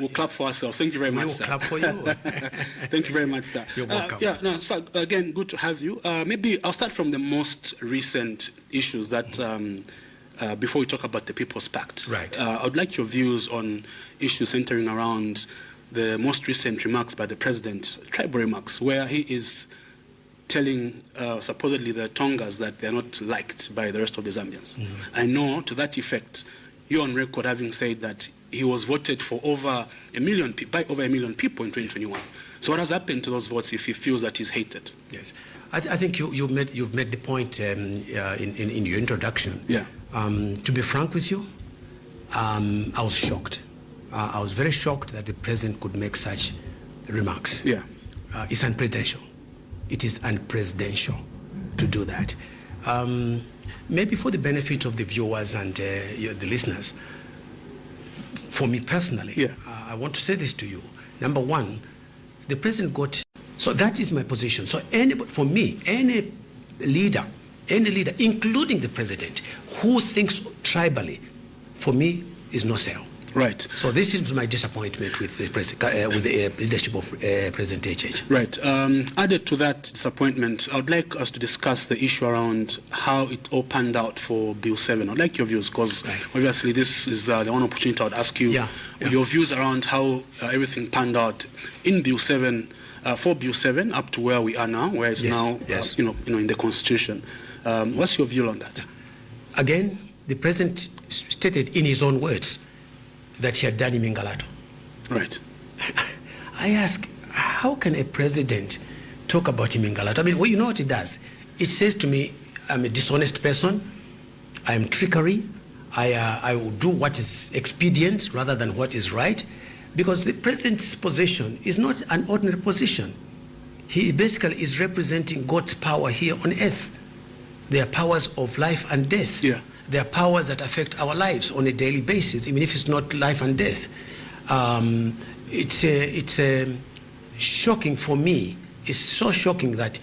We'll clap for ourselves. Thank you very much, sir. We'll clap for you. Thank you very much, sir. You're welcome. So again, good to have you. Maybe I'll start from the most recent issues that, before we talk about the People's Pact. Right. I would like your views on issues centering around the most recent remarks by the president, tribal remarks, where he is telling supposedly the Tongas that they're not liked by the rest of the Zambians. I know to that effect, you're on record having said that he was voted for by over 1 million people in 2021. So what has happened to those votes if he feels that he's hated? Yes, I think you've made the point in your introduction. Yeah. To be frank with you, I was shocked. I was very shocked that the president could make such remarks. Yeah. It's unpresidential. It is unpresidential to do that. Maybe for the benefit of the viewers and the listeners, for me personally, I want to say this to you. Number one, the president got, so that is my position. So for me, any leader, including the president, who thinks tribally, for me, is no sale. Right. So this is my disappointment with the leadership of President HH. Right. Added to that disappointment, I would like us to discuss the issue around how it all panned out for Bill 7. I'd like your views, because obviously this is the one opportunity I would ask you your views around how everything panned out in Bill 7, for Bill 7 up to where we are now, where it's now in the Constitution. What's your view on that? Again, the president stated in his own words that he had done Imingalato. Right. I ask, how can a president talk about Imingalato? I mean, well, you know what it does? It says to me, I'm a dishonest person, I am trickery, I will do what is expedient rather than what is right, because the president's position is not an ordinary position. He basically is representing God's power here on earth. There are powers of life and death. Yeah. There are powers that affect our lives on a daily basis, even if it's not life and death. It's shocking for me. It's so shocking that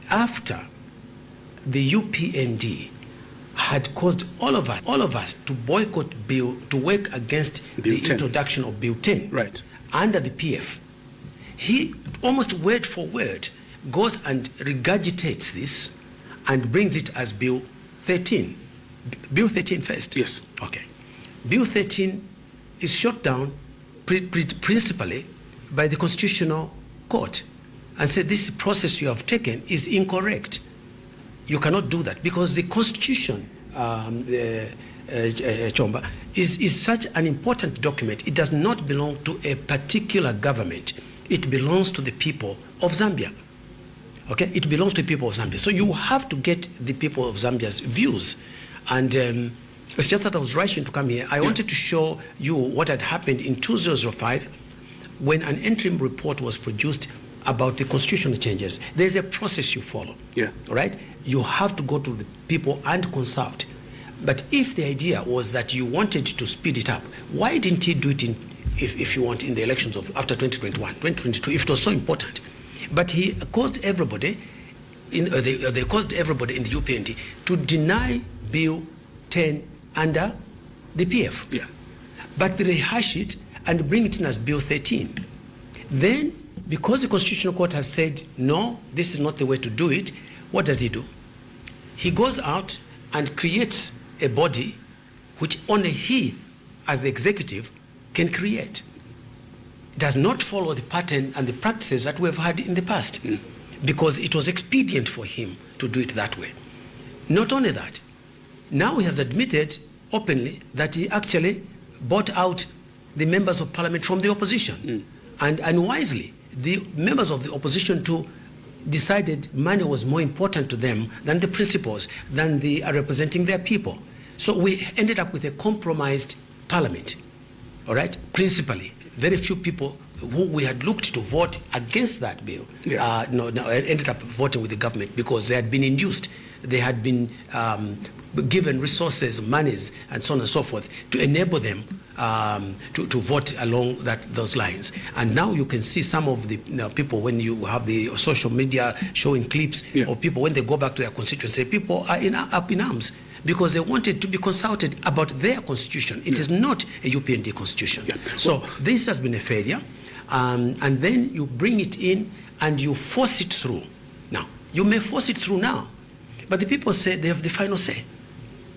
after the UPND had caused all of us to boycott Bill, to work against the introduction of Bill 10 under the PF, he almost word for word goes and regurgitates this and brings it as Bill 13. Bill 13 first? Yes. Okay. Bill 13 is shot down principally by the Constitutional Court and said this process you have taken is incorrect. You cannot do that because the Constitution, Chomba, is such an important document. It does not belong to a particular government. It belongs to the people of Zambia. Okay? It belongs to the people of Zambia. So you have to get the people of Zambia's views. And it's just that I was rushing to come here. I wanted to show you what had happened in 2005 when an interim report was produced about the constitutional changes. There's a process you follow. Yeah. Right? You have to go to the people and consult. But if the idea was that you wanted to speed it up, why didn't he do it if you want, in the elections of after 2021, 2022, if it was so important? But he caused everybody, they caused everybody in the UPND to deny Bill 10 under the PF. Yeah. But they rehash it and bring it in as Bill 13. Then, because the Constitutional Court has said, no, this is not the way to do it, what does he do? He goes out and creates a body which only he, as the executive, can create. It does not follow the pattern and the practices that we have had in the past, because it was expedient for him to do it that way. Not only that, now he has admitted openly that he actually bought out the members of parliament from the opposition. And unwisely, the members of the opposition too decided money was more important to them than the principles, than the representing their people. So we ended up with a compromised parliament, all right, principally. Very few people who we had looked to vote against that bill ended up voting with the government because they had been induced, they had been given resources, monies, and so on and so forth to enable them to vote along those lines. And now you can see some of the people, when you have the social media showing clips of people, when they go back to their constituency, people are up in arms because they wanted to be consulted about their constitution. It is not a UPND constitution. Yeah. So this has been a failure, and then you bring it in and you force it through. Now, you may force it through now, but the people say they have the final say.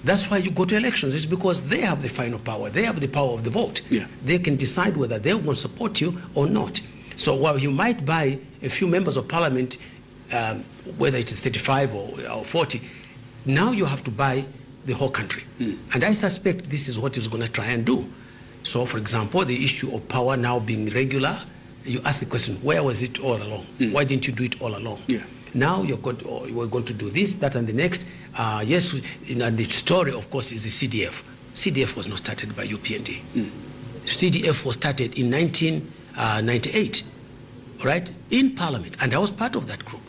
That's why you go to elections. It's because they have the final power. They have the power of the vote. Yeah. They can decide whether they want to support you or not. So while you might buy a few members of parliament, whether it is 35 or 40, now you have to buy the whole country. And I suspect this is what he's going to try and do. So, for example, the issue of power now being regular, you ask the question, where was it all along? Why didn't you do it all along? Yeah. Now we're going to do this, that, and the next. Yes, and the story, of course, is the CDF. CDF was not started by UPND. CDF was started in 1998, right, in Parliament, and I was part of that group.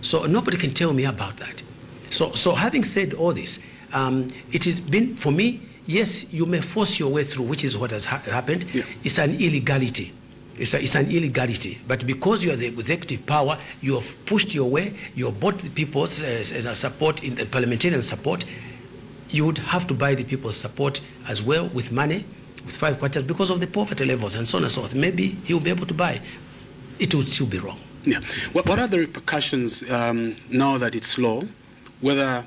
So nobody can tell me about that. So having said all this, it has been, for me, yes, you may force your way through, which is what has happened. Yeah. It's an illegality. It's an illegality. But because you are the executive power, you have pushed your way, you have bought the people's support, in the parliamentarian support. You would have to buy the people's support as well with money, with 5 quarters, because of the poverty levels and so on and so forth. Maybe he will be able to buy. It would still be wrong. Yeah. What are the repercussions now that it's law, whether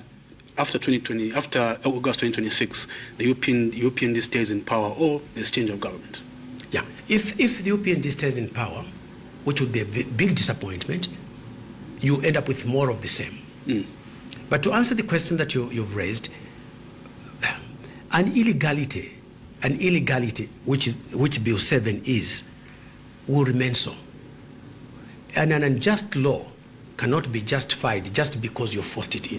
after August 2026, the UPND stays in power or there's change of government? Yeah, if the UPND stays in power, which would be a big disappointment, you end up with more of the same. But to answer the question that you've raised, an illegality, which Bill 7 is, will remain so. And an unjust law cannot be justified just because you forced it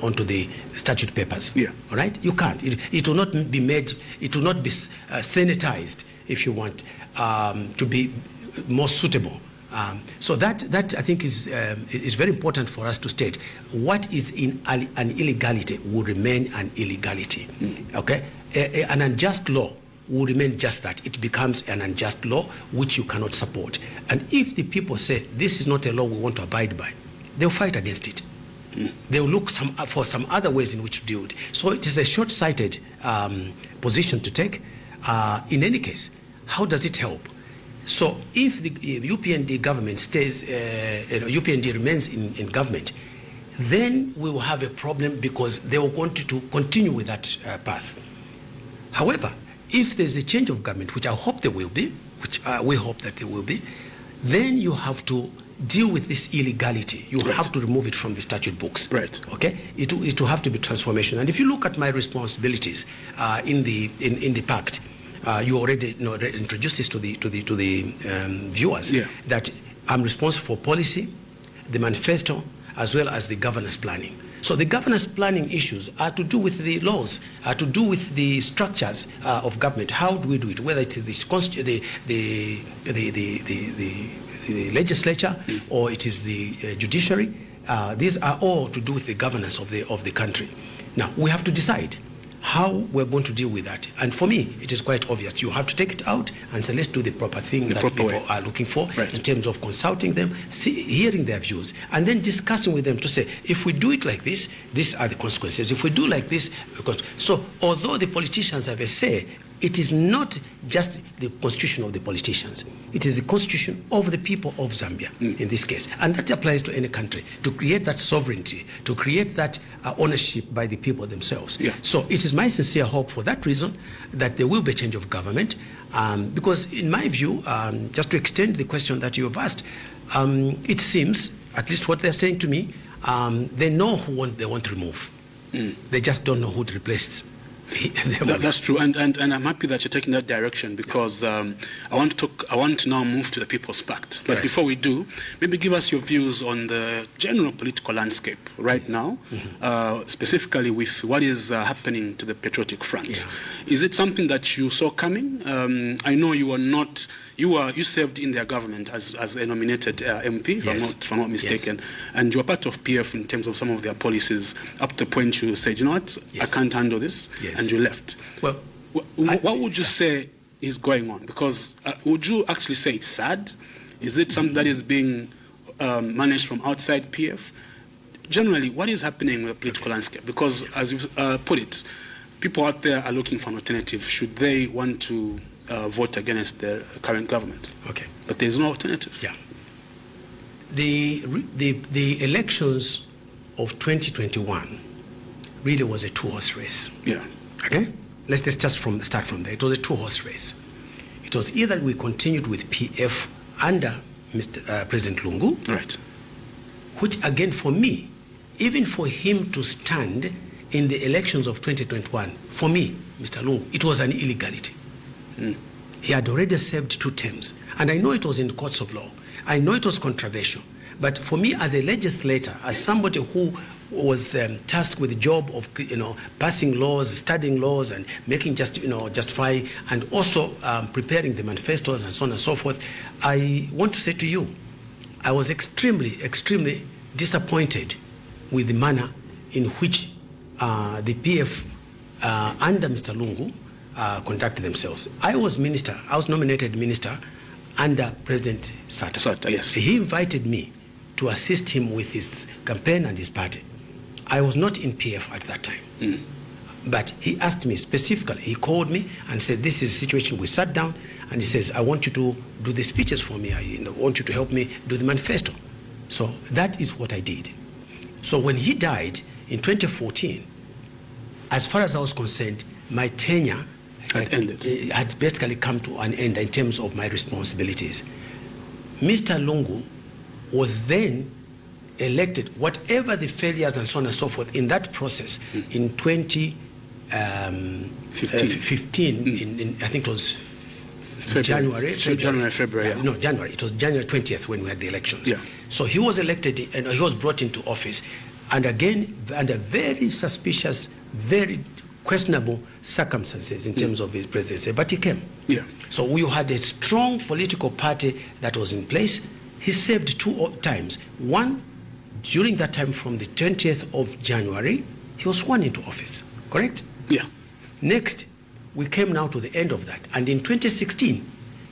onto the statute papers. Yeah. All right? You can't. It will not be made. It will not be sanitized, if you want, to be more suitable. So that I think is very important for us to state. What is in an illegality will remain an illegality. Okay? An unjust law will remain just that. It becomes an unjust law which you cannot support. And if the people say, this is not a law we want to abide by, they'll fight against it. They'll look for some other ways in which to deal with it. So it is a short-sighted position to take. In any case, how does it help? So if the UPND government stays, UPND remains in government, then we will have a problem because they will want to continue with that path. However, if there's a change of government, which I hope there will be, which we hope that there will be, then you have to deal with this illegality. You have to remove it from the statute books. Right. Okay. It will have to be transformation. And if you look at my responsibilities in the pact, you already introduced this to the viewers. Yeah. That I'm responsible for policy, the manifesto, as well as the governance planning. So the governance planning issues are to do with the laws, are to do with the structures of government. How do we do it? Whether it is the legislature or it is the judiciary, these are all to do with the governance of the country. Now we have to decide how we're going to deal with that. And for me, it is quite obvious. You have to take it out and say, let's do the proper thing that people are looking for in terms of consulting them, hearing their views, and then discussing with them to say, if we do it like this, these are the consequences. If we do like this, because so although the politicians have a say, it is not just the constitution of the politicians. It is the constitution of the people of Zambia, in this case. And that applies to any country, to create that sovereignty, to create that ownership by the people themselves. Yeah. So it is my sincere hope for that reason that there will be a change of government. Because in my view, just to extend the question that you have asked, it seems, at least what they're saying to me, they know who they want to remove. They just don't know who to replace it. That's true, and I'm happy that you're taking that direction because I want to now move to the People's Pact. But before we do, maybe give us your views on the general political landscape right now, specifically with what is happening to the Patriotic Front. Yeah. Is it something that you saw coming? I know you are not. You served in their government as a nominated MP, if I'm not mistaken, and you were part of PF in terms of some of their policies up to the point you said, you know what, I can't handle this, and you left. Well, what would you say is going on? Because would you actually say it's sad? Is it something that is being managed from outside PF? generally, what is happening with the political landscape? Because, as you put it, people out there are looking for an alternative should they want to vote against the current government. Okay. But there's no alternative. Yeah. The elections of 2021 really was a two-horse race. Yeah. Okay? Let's just start from there. It was a two-horse race. It was either we continued with PF under President Lungu, Right. which again for me, even for him to stand in the elections of 2021, for me, Mr. Lungu, it was an illegality. He had already served 2 terms. And I know it was in the courts of law. I know it was controversial. But for me, as a legislator, as somebody who was tasked with the job of, passing laws, studying laws, and making justify, and also preparing the manifestos and so on and so forth, I want to say to you, I was extremely, extremely disappointed with the manner in which the PF under Mr. Lungu conducted themselves. I was nominated minister under President Sata. Yes. He invited me to assist him with his campaign and his party. I was not in PF at that time. But he asked me specifically, he called me and said, this is the situation. We sat down and he says, I want you to do the speeches for me. I want you to help me do the manifesto. So that is what I did. So when he died in 2014, as far as I was concerned, my tenure had basically come to an end in terms of my responsibilities. Mr. Lungu was then elected, whatever the failures and so on and so forth in that process, in 2015, I think it was February. No, January. It was January 20th when we had the elections. Yeah. So he was elected and he was brought into office. And again, under very suspicious, very questionable circumstances in terms of his presidency. But he came. Yeah. So we had a strong political party that was in place. He served 2 times. One, during that time from the 20th of January, he was sworn into office, correct? Yeah. Next, we came now to the end of that. And in 2016,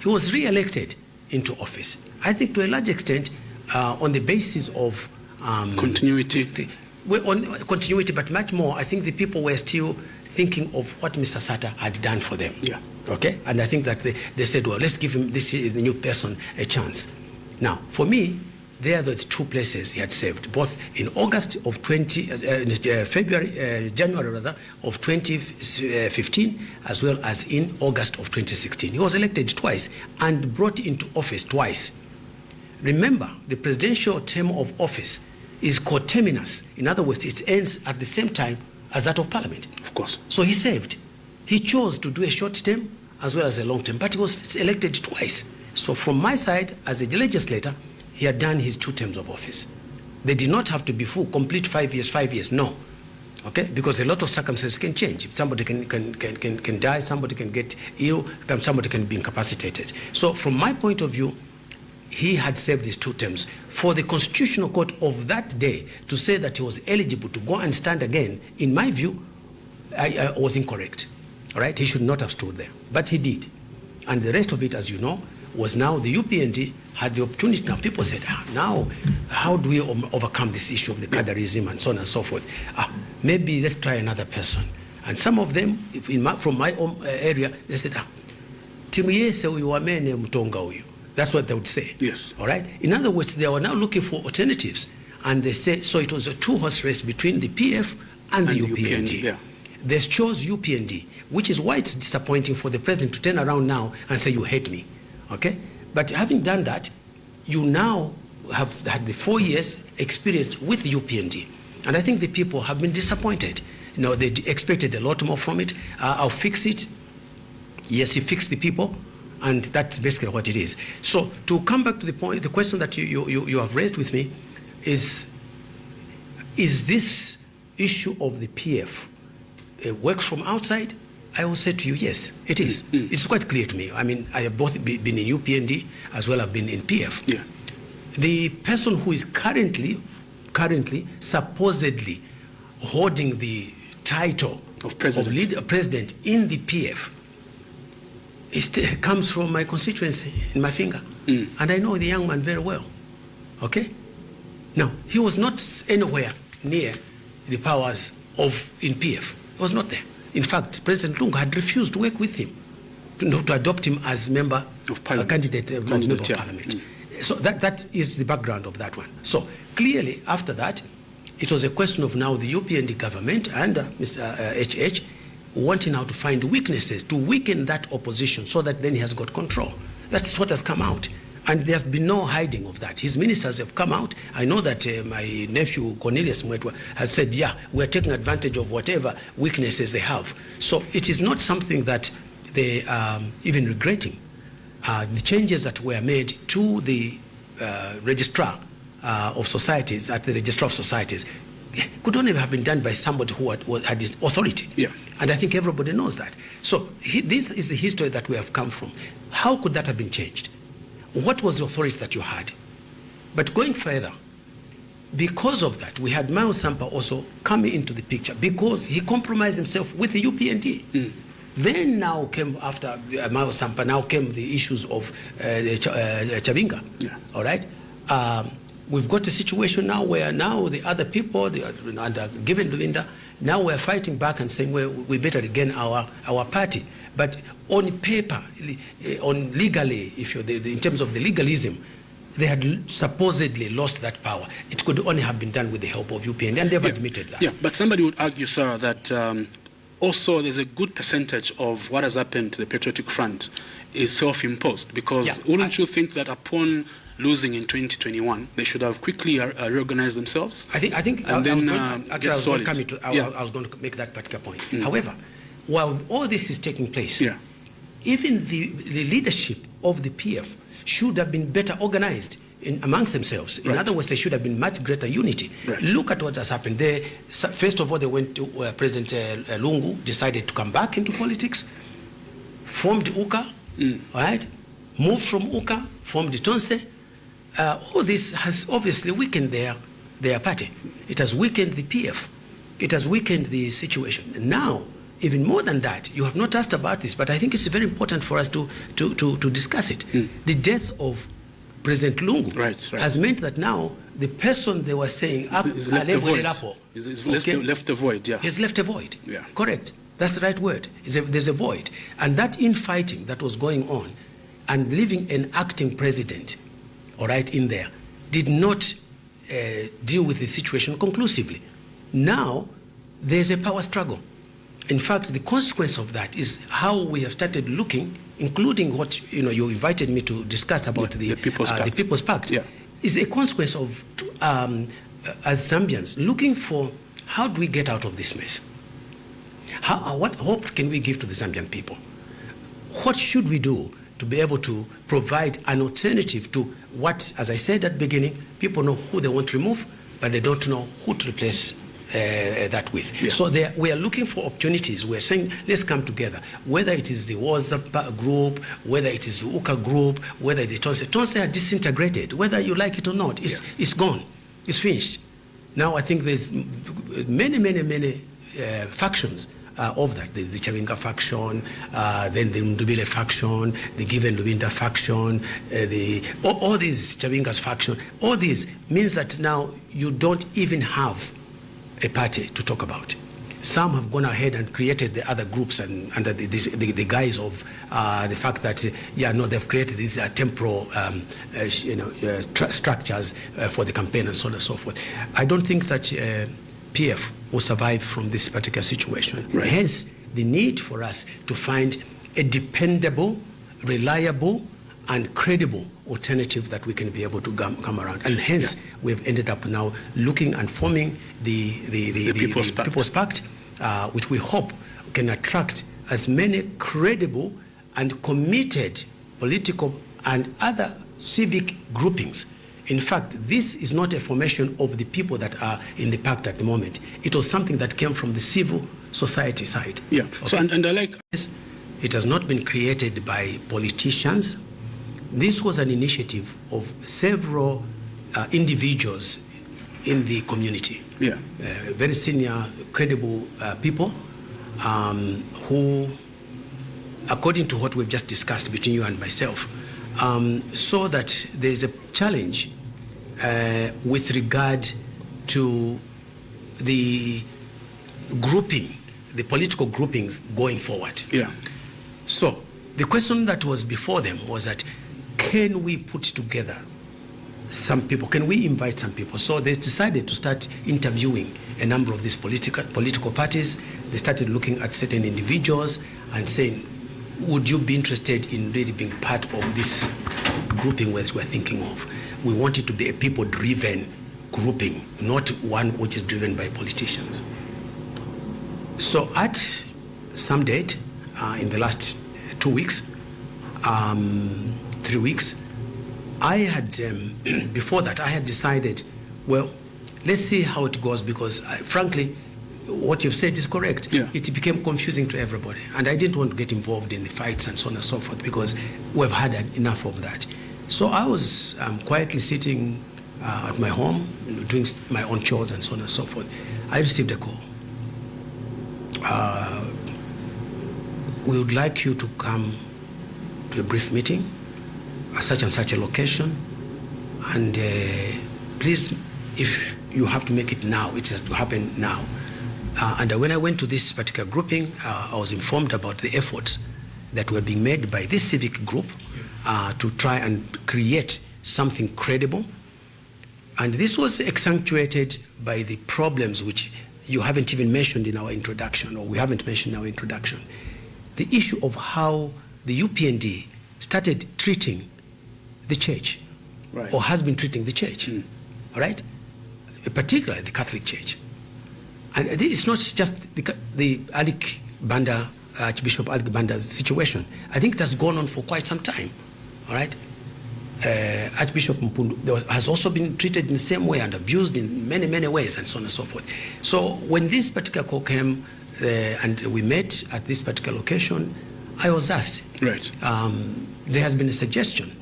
he was re-elected into office. I think to a large extent, on the basis of continuity. On continuity, but much more, I think the people were still thinking of what Mr. Sata had done for them. Yeah. Okay? And I think that they said, well, let's give him this new person a chance. Now, for me, they are the 2 places he had served, both in January of 2015, as well as in August of 2016. He was elected twice and brought into office twice. Remember, the presidential term of office is coterminous. In other words, it ends at the same time as that of Parliament. Of course. So he served. He chose to do a short term as well as a long term, but he was elected twice. So from my side, as a legislator, he had done his 2 terms of office. They did not have to be full, complete 5 years, no. Okay? Because a lot of circumstances can change. Somebody can die, somebody can get ill, somebody can be incapacitated. So from my point of view, he had served his 2 terms. For the Constitutional Court of that day to say that he was eligible to go and stand again, in my view, I was incorrect. All right? He should not have stood there. But he did. And the rest of it, as you know, was now the UPND had the opportunity. Now people said, now how do we overcome this issue of the cadreism and so on and so forth? Maybe let's try another person. And some of them, from my own area, they said, timu yese uyu wamene mtonga uyu. That's what they would say. Yes. All right? In other words, they were now looking for alternatives. And they said, so it was a 2-horse race between the PF and the UPND. Yeah. They chose UPND, which is why it's disappointing for the president to turn around now and say, you hate me. Okay? But having done that, you now have had the 4 years experience with the UPND. And I think the people have been disappointed. They expected a lot more from it. I'll fix it. Yes, he fixed the people. And that's basically what it is. So to come back to the point, the question that you have raised with me is this issue of the PF works from outside? I will say to you, yes, it is. It's quite clear to me. I mean, I have both been in UPND as well as been in PF. Yeah. The person who is currently supposedly holding the title of president in the PF, it comes from my constituency in Mafinga. And I know the young man very well. Okay? Now, he was not anywhere near the powers in PF. He was not there. In fact, President Lungu had refused to work with him to adopt him as member of Parliament, candidate of member of Parliament. So that is the background of that one. So clearly, after that, it was a question of now the UPND government and Mr. HH wanting now to find weaknesses to weaken that opposition so that then he has got control. That's what has come out. And there's been no hiding of that. His ministers have come out. I know that my nephew Cornelius Mwetwa has said, yeah, we're taking advantage of whatever weaknesses they have. So it is not something that they are even regretting. The changes that were made to the registrar of societies, at the Registrar of Societies, could only have been done by somebody who had authority. Yeah. And I think everybody knows that. So this is the history that we have come from. How could that have been changed? What was the authority that you had? But going further, because of that, we had Miles Sampa also coming into the picture because he compromised himself with the UPND. Then now came, after Miles Sampa, now came the issues of Chabinga. Yeah. All right? We've got a situation now where now the other people, under given Luinda, now we're fighting back and saying, well, we better regain our party. But on paper, on legally, if you're in terms of the legalism, they had supposedly lost that power. It could only have been done with the help of UPND, and they've admitted that. Yeah, but somebody would argue, sir, that also there's a good percentage of what has happened to the Patriotic Front is self-imposed, because wouldn't you think that upon losing in 2021, they should have quickly reorganized themselves? I think I was going to make that particular point. However, while all this is taking place, even the leadership of the PF should have been better organized amongst themselves. In other words, there should have been much greater unity. Look at what has happened. First of all, they went to President Lungu decided to come back into politics, formed UKA, right? Moved from UKA, formed Tonse. All this has obviously weakened their party. It has weakened the PF. It has weakened the situation. Now, even more than that, you have not asked about this, but I think it's very important for us to discuss it. The death of President Lungu has meant that now the person they were saying he's left a void. Yeah. He's left a void. Yeah. Correct. That's the right word. There's a void. And that infighting that was going on and leaving an acting president, all right, in there, did not deal with the situation conclusively. Now, there's a power struggle. In fact, the consequence of that is how we have started looking, including what you invited me to discuss about the People's Pact. Yeah. Is a consequence of, as Zambians, looking for how do we get out of this mess? What hope can we give to the Zambian people? What should we do to be able to provide an alternative to what, as I said at the beginning, people know who they want to remove, but they don't know who to replace that with. Yeah. So we are looking for opportunities. We're saying, let's come together. Whether it is the WhatsApp group, whether it is the UKA group, whether the Tonse are disintegrated. Whether you like it or not, it's gone. It's finished. Now I think there's many factions of that. There's the Chabinga faction, then the Ndubile faction, the Given Lubinda faction, all these Chabinga's faction. All these means that now you don't even have a party to talk about. Some have gone ahead and created the other groups and under the guise of the fact that they've created these temporal structures for the campaign and so on and so forth. I don't think that PF will survive from this particular situation. Right. Hence, the need for us to find a dependable, reliable, and credible alternative that we can be able to come around. And hence, we've ended up now looking and forming the People's Pact, which we hope can attract as many credible and committed political and other civic groupings. In fact, this is not a formation of the people that are in the pact at the moment. It was something that came from the civil society side. Yeah. Okay. So, and I like... It has not been created by politicians. This was an initiative of several individuals in the community. Yeah. Very senior, credible people who, according to what we've just discussed between you and myself, saw that there's a challenge with regard to the grouping, the political groupings going forward. Yeah. So the question that was before them was that, can we put together some people? Can we invite some people? So they decided to start interviewing a number of these political parties. They started looking at certain individuals and saying, would you be interested in really being part of this grouping we're thinking of? We want it to be a people-driven grouping, not one which is driven by politicians. So at some date, in the last 2 weeks, 3 weeks, I had, before that, I had decided, well, let's see how it goes, because frankly, what you've said is correct. Yeah. It became confusing to everybody. And I didn't want to get involved in the fights and so on and so forth, because we've had enough of that. So I was quietly sitting at my home, doing my own chores and so on and so forth. I received a call. We would like you to come to a brief meeting at such and such a location, and please, if you have to make it now, it has to happen now. And when I went to this particular grouping, I was informed about the efforts that were being made by this civic group to try and create something credible. And this was accentuated by the problems which you haven't even mentioned in our introduction, or we haven't mentioned in our introduction. The issue of how the UPND started treating the church, right, or has been treating the church, all right? Particularly the Catholic Church. And it's not just the Alik Banda, Archbishop Alik Banda's situation. I think it has gone on for quite some time, all right? Archbishop Mpundu has also been treated in the same way and abused in many, many ways, and so on and so forth. So when this particular call came and we met at this particular location, I was asked, right, there has been a suggestion,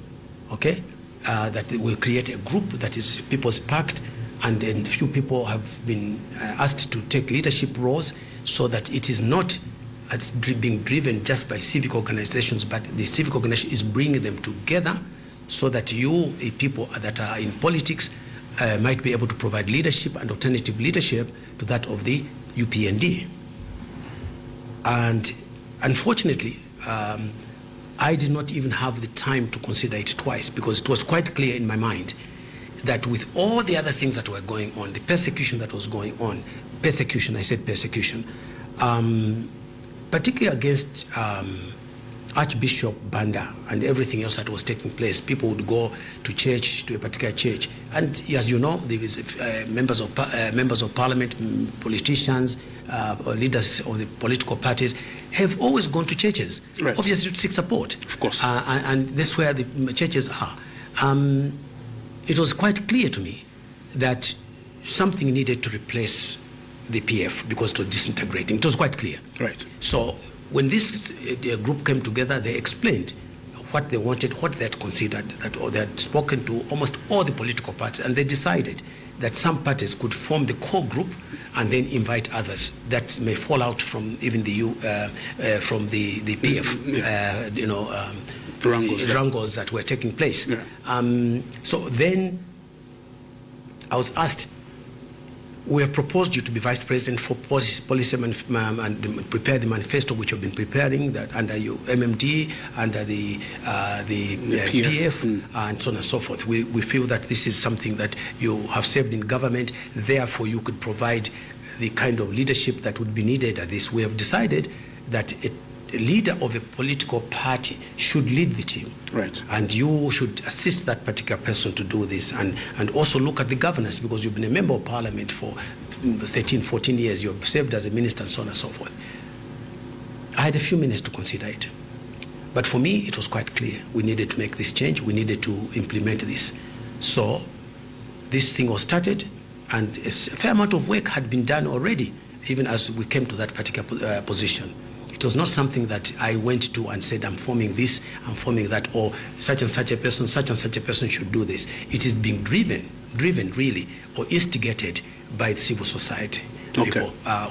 okay, that we'll create a group that is people's pact, and a few people have been asked to take leadership roles, so that it is not being driven just by civic organizations, but the civic organization is bringing them together, so that you, people that are in politics, might be able to provide leadership and alternative leadership to that of the UPND. And unfortunately, I did not even have the time to consider it twice, because it was quite clear in my mind that with all the other things that were going on, the persecution that was going on, persecution, I said persecution, particularly against Archbishop Banda and everything else that was taking place. People would go to church, to a particular church, and as you know, there is members of parliament, politicians, or leaders of the political parties have always gone to churches, right, obviously to seek support. Of course. And this is where the churches are. It was quite clear to me that something needed to replace the PF because it was disintegrating. It was quite clear. Right. So when this group came together, they explained what they wanted, what they had considered, or they had spoken to almost all the political parties, and they decided that some parties could form the core group and then invite others that may fall out from even the from the PF, wrangles that were taking place. Yeah. So then I was asked, we have proposed you to be vice president for policy and prepare the manifesto which you've been preparing, that under your MMD, under the PF, and so on and so forth. We feel that this is something that you have served in government, therefore you could provide the kind of leadership that would be needed at this. We have decided that a leader of a political party should lead the team. Right. And you should assist that particular person to do this, and also look at the governance, because you've been a member of parliament for 13, 14 years, you've served as a minister and so on and so forth. I had a few minutes to consider it. But for me, it was quite clear. We needed to make this change. We needed to implement this. So this thing was started, and a fair amount of work had been done already, even as we came to that particular position. It was not something that I went to and said, I'm forming this, I'm forming that, or such and such a person should do this. It is being driven really, or instigated by civil society. Okay. People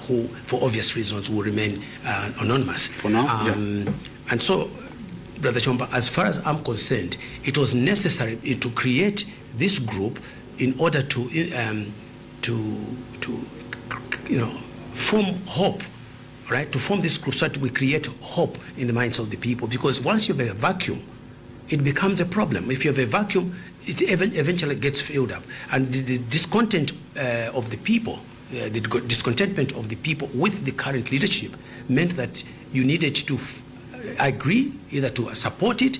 who, for obvious reasons, will remain anonymous. For now, And so, Brother Chomba, as far as I'm concerned, it was necessary to create this group in order to form hope, right? To form this group so that we create hope in the minds of the people. Because once you have a vacuum, it becomes a problem. If you have a vacuum, it eventually gets filled up. And the discontent of the people, the discontentment of the people with the current leadership meant that you needed to agree either to support it,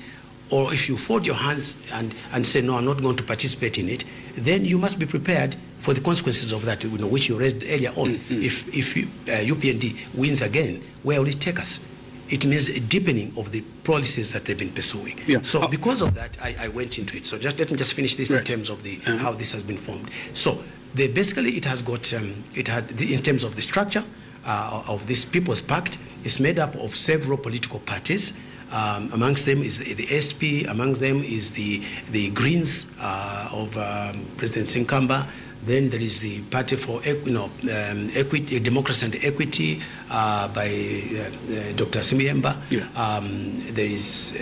or if you fold your hands and say, no, I'm not going to participate in it, then you must be prepared for the consequences of that, which you raised earlier on. Mm-hmm. If UPND wins again, where will it take us? It means a deepening of the policies that they've been pursuing. Yeah. So because of that, I went into it. So let me finish this in terms of how this has been formed. So basically it has got, in terms of the structure of this People's Pact, it's made up of several political parties. Amongst them is the SP, among them is the Greens of President Sinkamba. Then there is the Party for Equity, Democracy and Equity by Dr. Simiemba. Yeah. There is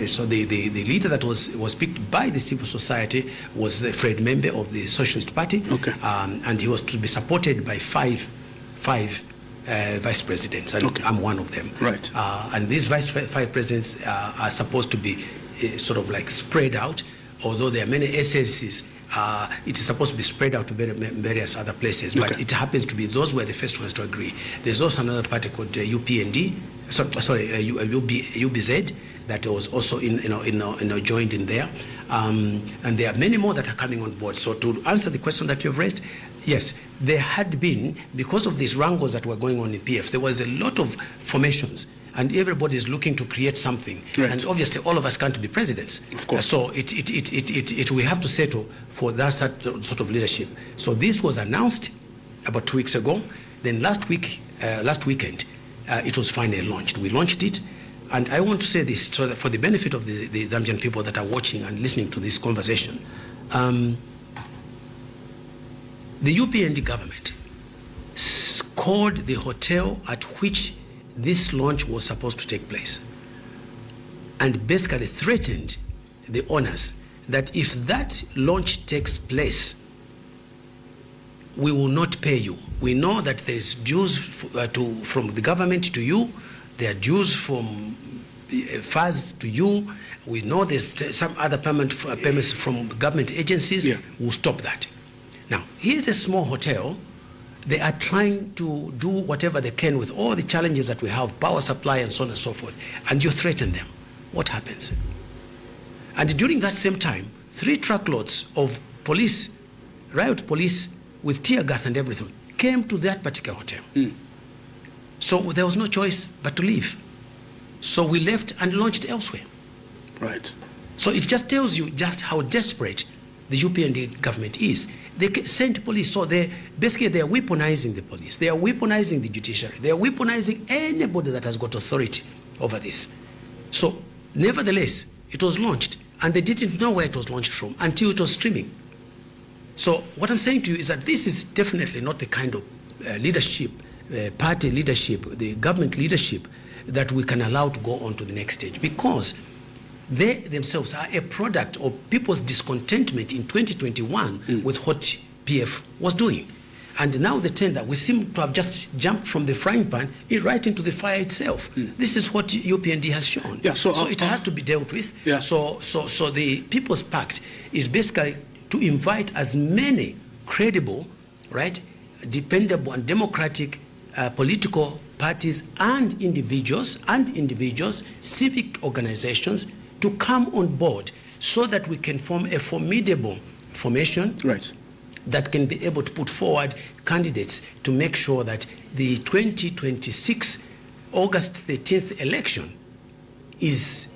so the leader that was picked by the civil society was Fred Membe of the Socialist Party. Okay. And he was to be supported by five vice presidents, and okay. I'm one of them. Right. And these five presidents are supposed to be sort of like spread out, although there are many SSCs. It is supposed to be spread out to various other places, but okay. It happens to be those were the first ones to agree. There's also another party called UPND, UBZ, that was also joined in there, and there are many more that are coming on board. So to answer the question that you've raised, yes, there had been, because of these wrangles that were going on in PF, there was a lot of formations, and everybody is looking to create something. Right. And obviously, all of us can't be presidents. Of course. So we have to settle for that sort of leadership. So this was announced about 2 weeks ago. Then last weekend, it was finally launched. We launched it. And I want to say this so that for the benefit of the Zambian people that are watching and listening to this conversation. The UPND government scored the hotel at which this launch was supposed to take place, and basically threatened the owners that if that launch takes place, we will not pay you. We know that there's dues from the government to you, there are dues from FAS to you. We know there's some other payments from government agencies. Yeah. We'll stop that. Now, here's a small hotel. They are trying to do whatever they can with all the challenges that we have, power supply and so on and so forth, and you threaten them. What happens? And during that same time, 3 truckloads of police, riot police with tear gas and everything, came to that particular hotel. Mm. So there was no choice but to leave. So we left and launched elsewhere. Right. So it just tells you just how desperate the UPND government is. They sent police, so they are weaponizing the police. They are weaponizing the judiciary. They are weaponizing anybody that has got authority over this. So, nevertheless, it was launched, and they didn't know where it was launched from until it was streaming. So, what I'm saying to you is that this is definitely not the kind of leadership, party leadership, the government leadership that we can allow to go on to the next stage, because they themselves are a product of people's discontentment in 2021 with what PF was doing. And now the tender, we seem to have just jumped from the frying pan right into the fire itself. This is what UPND has shown. Yeah, so it has to be dealt with. Yeah. So the People's Pact is basically to invite as many credible, right, dependable and democratic political parties and individuals, civic organizations, to come on board so that we can form a formidable formation, right, that can be able to put forward candidates to make sure that the 2026 August 13th election is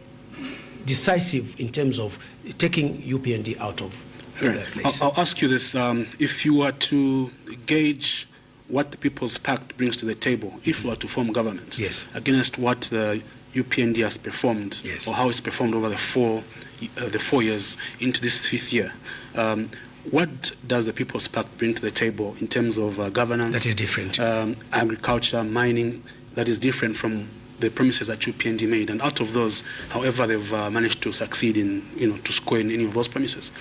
decisive in terms of taking UPND out of the place. I'll ask you this. If you were to gauge what the People's Pact brings to the table, if we were to form government, yes, against what the UPND has performed, yes, or how it's performed over the four years into this 5th year, what does the People's Pact bring to the table in terms of governance? That is different. Agriculture, mining, that is different from the promises that UPND made, and out of those, however, they've managed to succeed in, to score in any of those promises.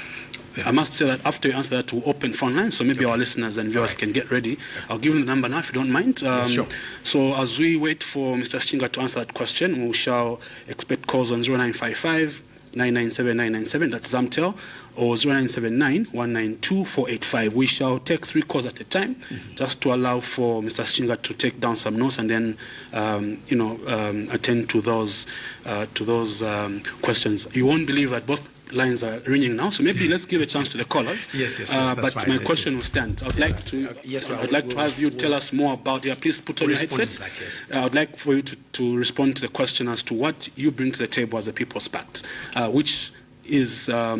I must say that after you answer that, we'll open phone lines, so maybe our listeners and viewers can get ready. I'll give them the number now, if you don't mind. Yes, sure. So as we wait for Mr. Sichinga to answer that question, we shall expect calls on 0955 997 997, that's Zamtel, or 0979-192-485. We shall take 3 calls at a time, just to allow for Mr. Sichinga to take down some notes and then, attend to those questions. You won't believe that both lines are ringing now, so maybe let's give a chance to the callers. Yes, but fine. My question will stand. I'd like to have you tell us more about. Please put on your headset. I'd like for you to respond to the question as to what you bring to the table as a People's Pact, which is a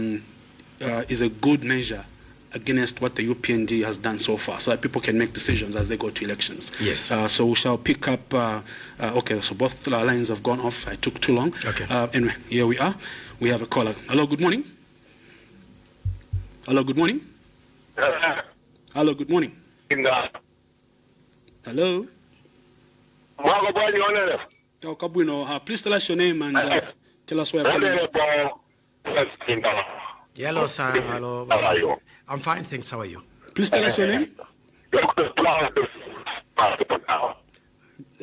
good measure against what the UPND has done so far, so that people can make decisions as they go to elections. Yes. So we shall pick up. Okay, so both lines have gone off. I took too long. Okay. Anyway, here we are. We have a caller. Hello, good morning. Hello, good morning. Hello, good morning. Hello. Please tell us your name and tell us where you're calling. Hello, sir. Hello. How are you? I'm fine, thanks. How are you? Please tell us your name.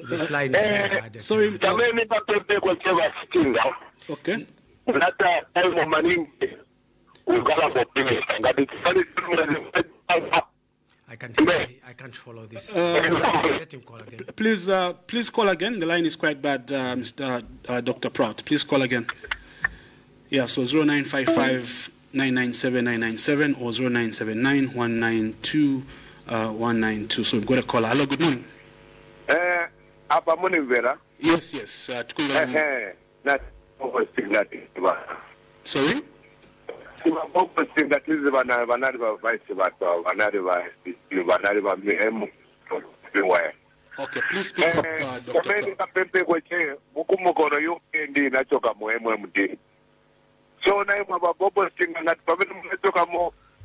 This line is very bad. Sorry. Okay. I can't follow this. Let him call again. Please call again. The line is quite bad, Mr. Dr. Prout. Please call again. Yeah, so 0955 997 997 or 0979 192 192. So we've got a caller. Hello, good morning. Yes. Sorry? Okay, please speak up, Dr. So now Bob Sichinga that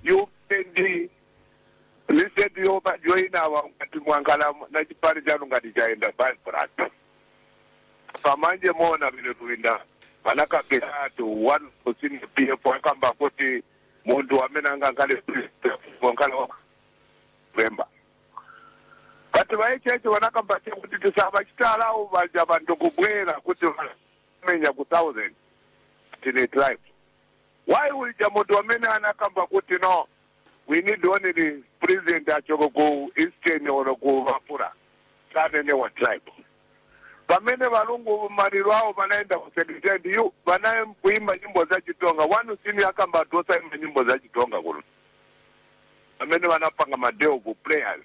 UPND listed you join our Mwangala Najipari in the Bank. Famanje Mona Vinda, Manaka to 1 position for Kamba 40 Mundu Amenanga Monkalo member. But my church when I come back to Sabachara over Japan to Kubuera, put to Mania 1,000 in a tribe. Why will Jamodomena and Akambakuti know? We need only the president that you go Eastern or go Vapura. Not any one tribe. But many Valungu Marirao Mananda said you, but I am Queen Zajitonga. One who seen Yakamba Dosa and Zajitonga. I mean, one up on Amadeo players.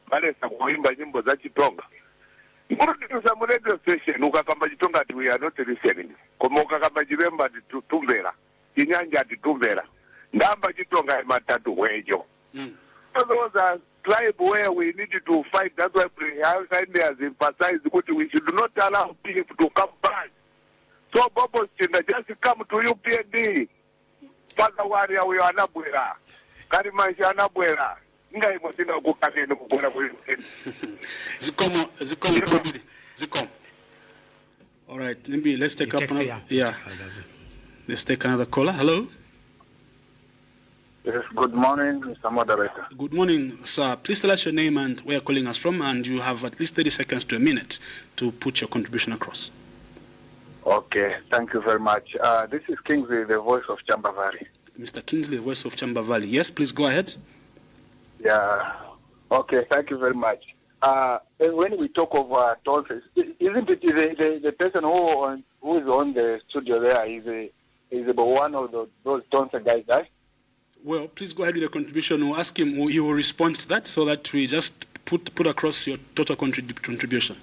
But it's a Queen Zajitonga. Some radio station, Ukakambajitonga, we are not listening. Komoka Kabajimba to Tumbera. Inyanja di Tumbera. Namba Jitonga Matatu Wejo. Those are tribe where we needed to fight. That's why President has emphasized that we should not allow people to come back. So Bob Sichinga just come to UPND. Father Warrior, we are Nabuera. Karimansha Nabuera. Ngai Mosina Gukane no Bukuna. Zikom. All right, maybe let's take up another. Yeah. Let's take another caller. Hello. Yes, good morning, Mr. Moderator. Good morning, sir. Please tell us your name and where you're calling us from, and you have at least 30 seconds to a minute to put your contribution across. Okay, thank you very much. This is Kingsley, the voice of Chamba Valley. Mr. Kingsley, the voice of Chamba Valley. Yes, please go ahead. Yeah. Okay, thank you very much. When we talk of tolls, isn't it the person who is on the studio there is about one of those tons guys, right? Well, please go ahead with your contribution. We'll ask him. He will respond to that so that we just put across your total contribution.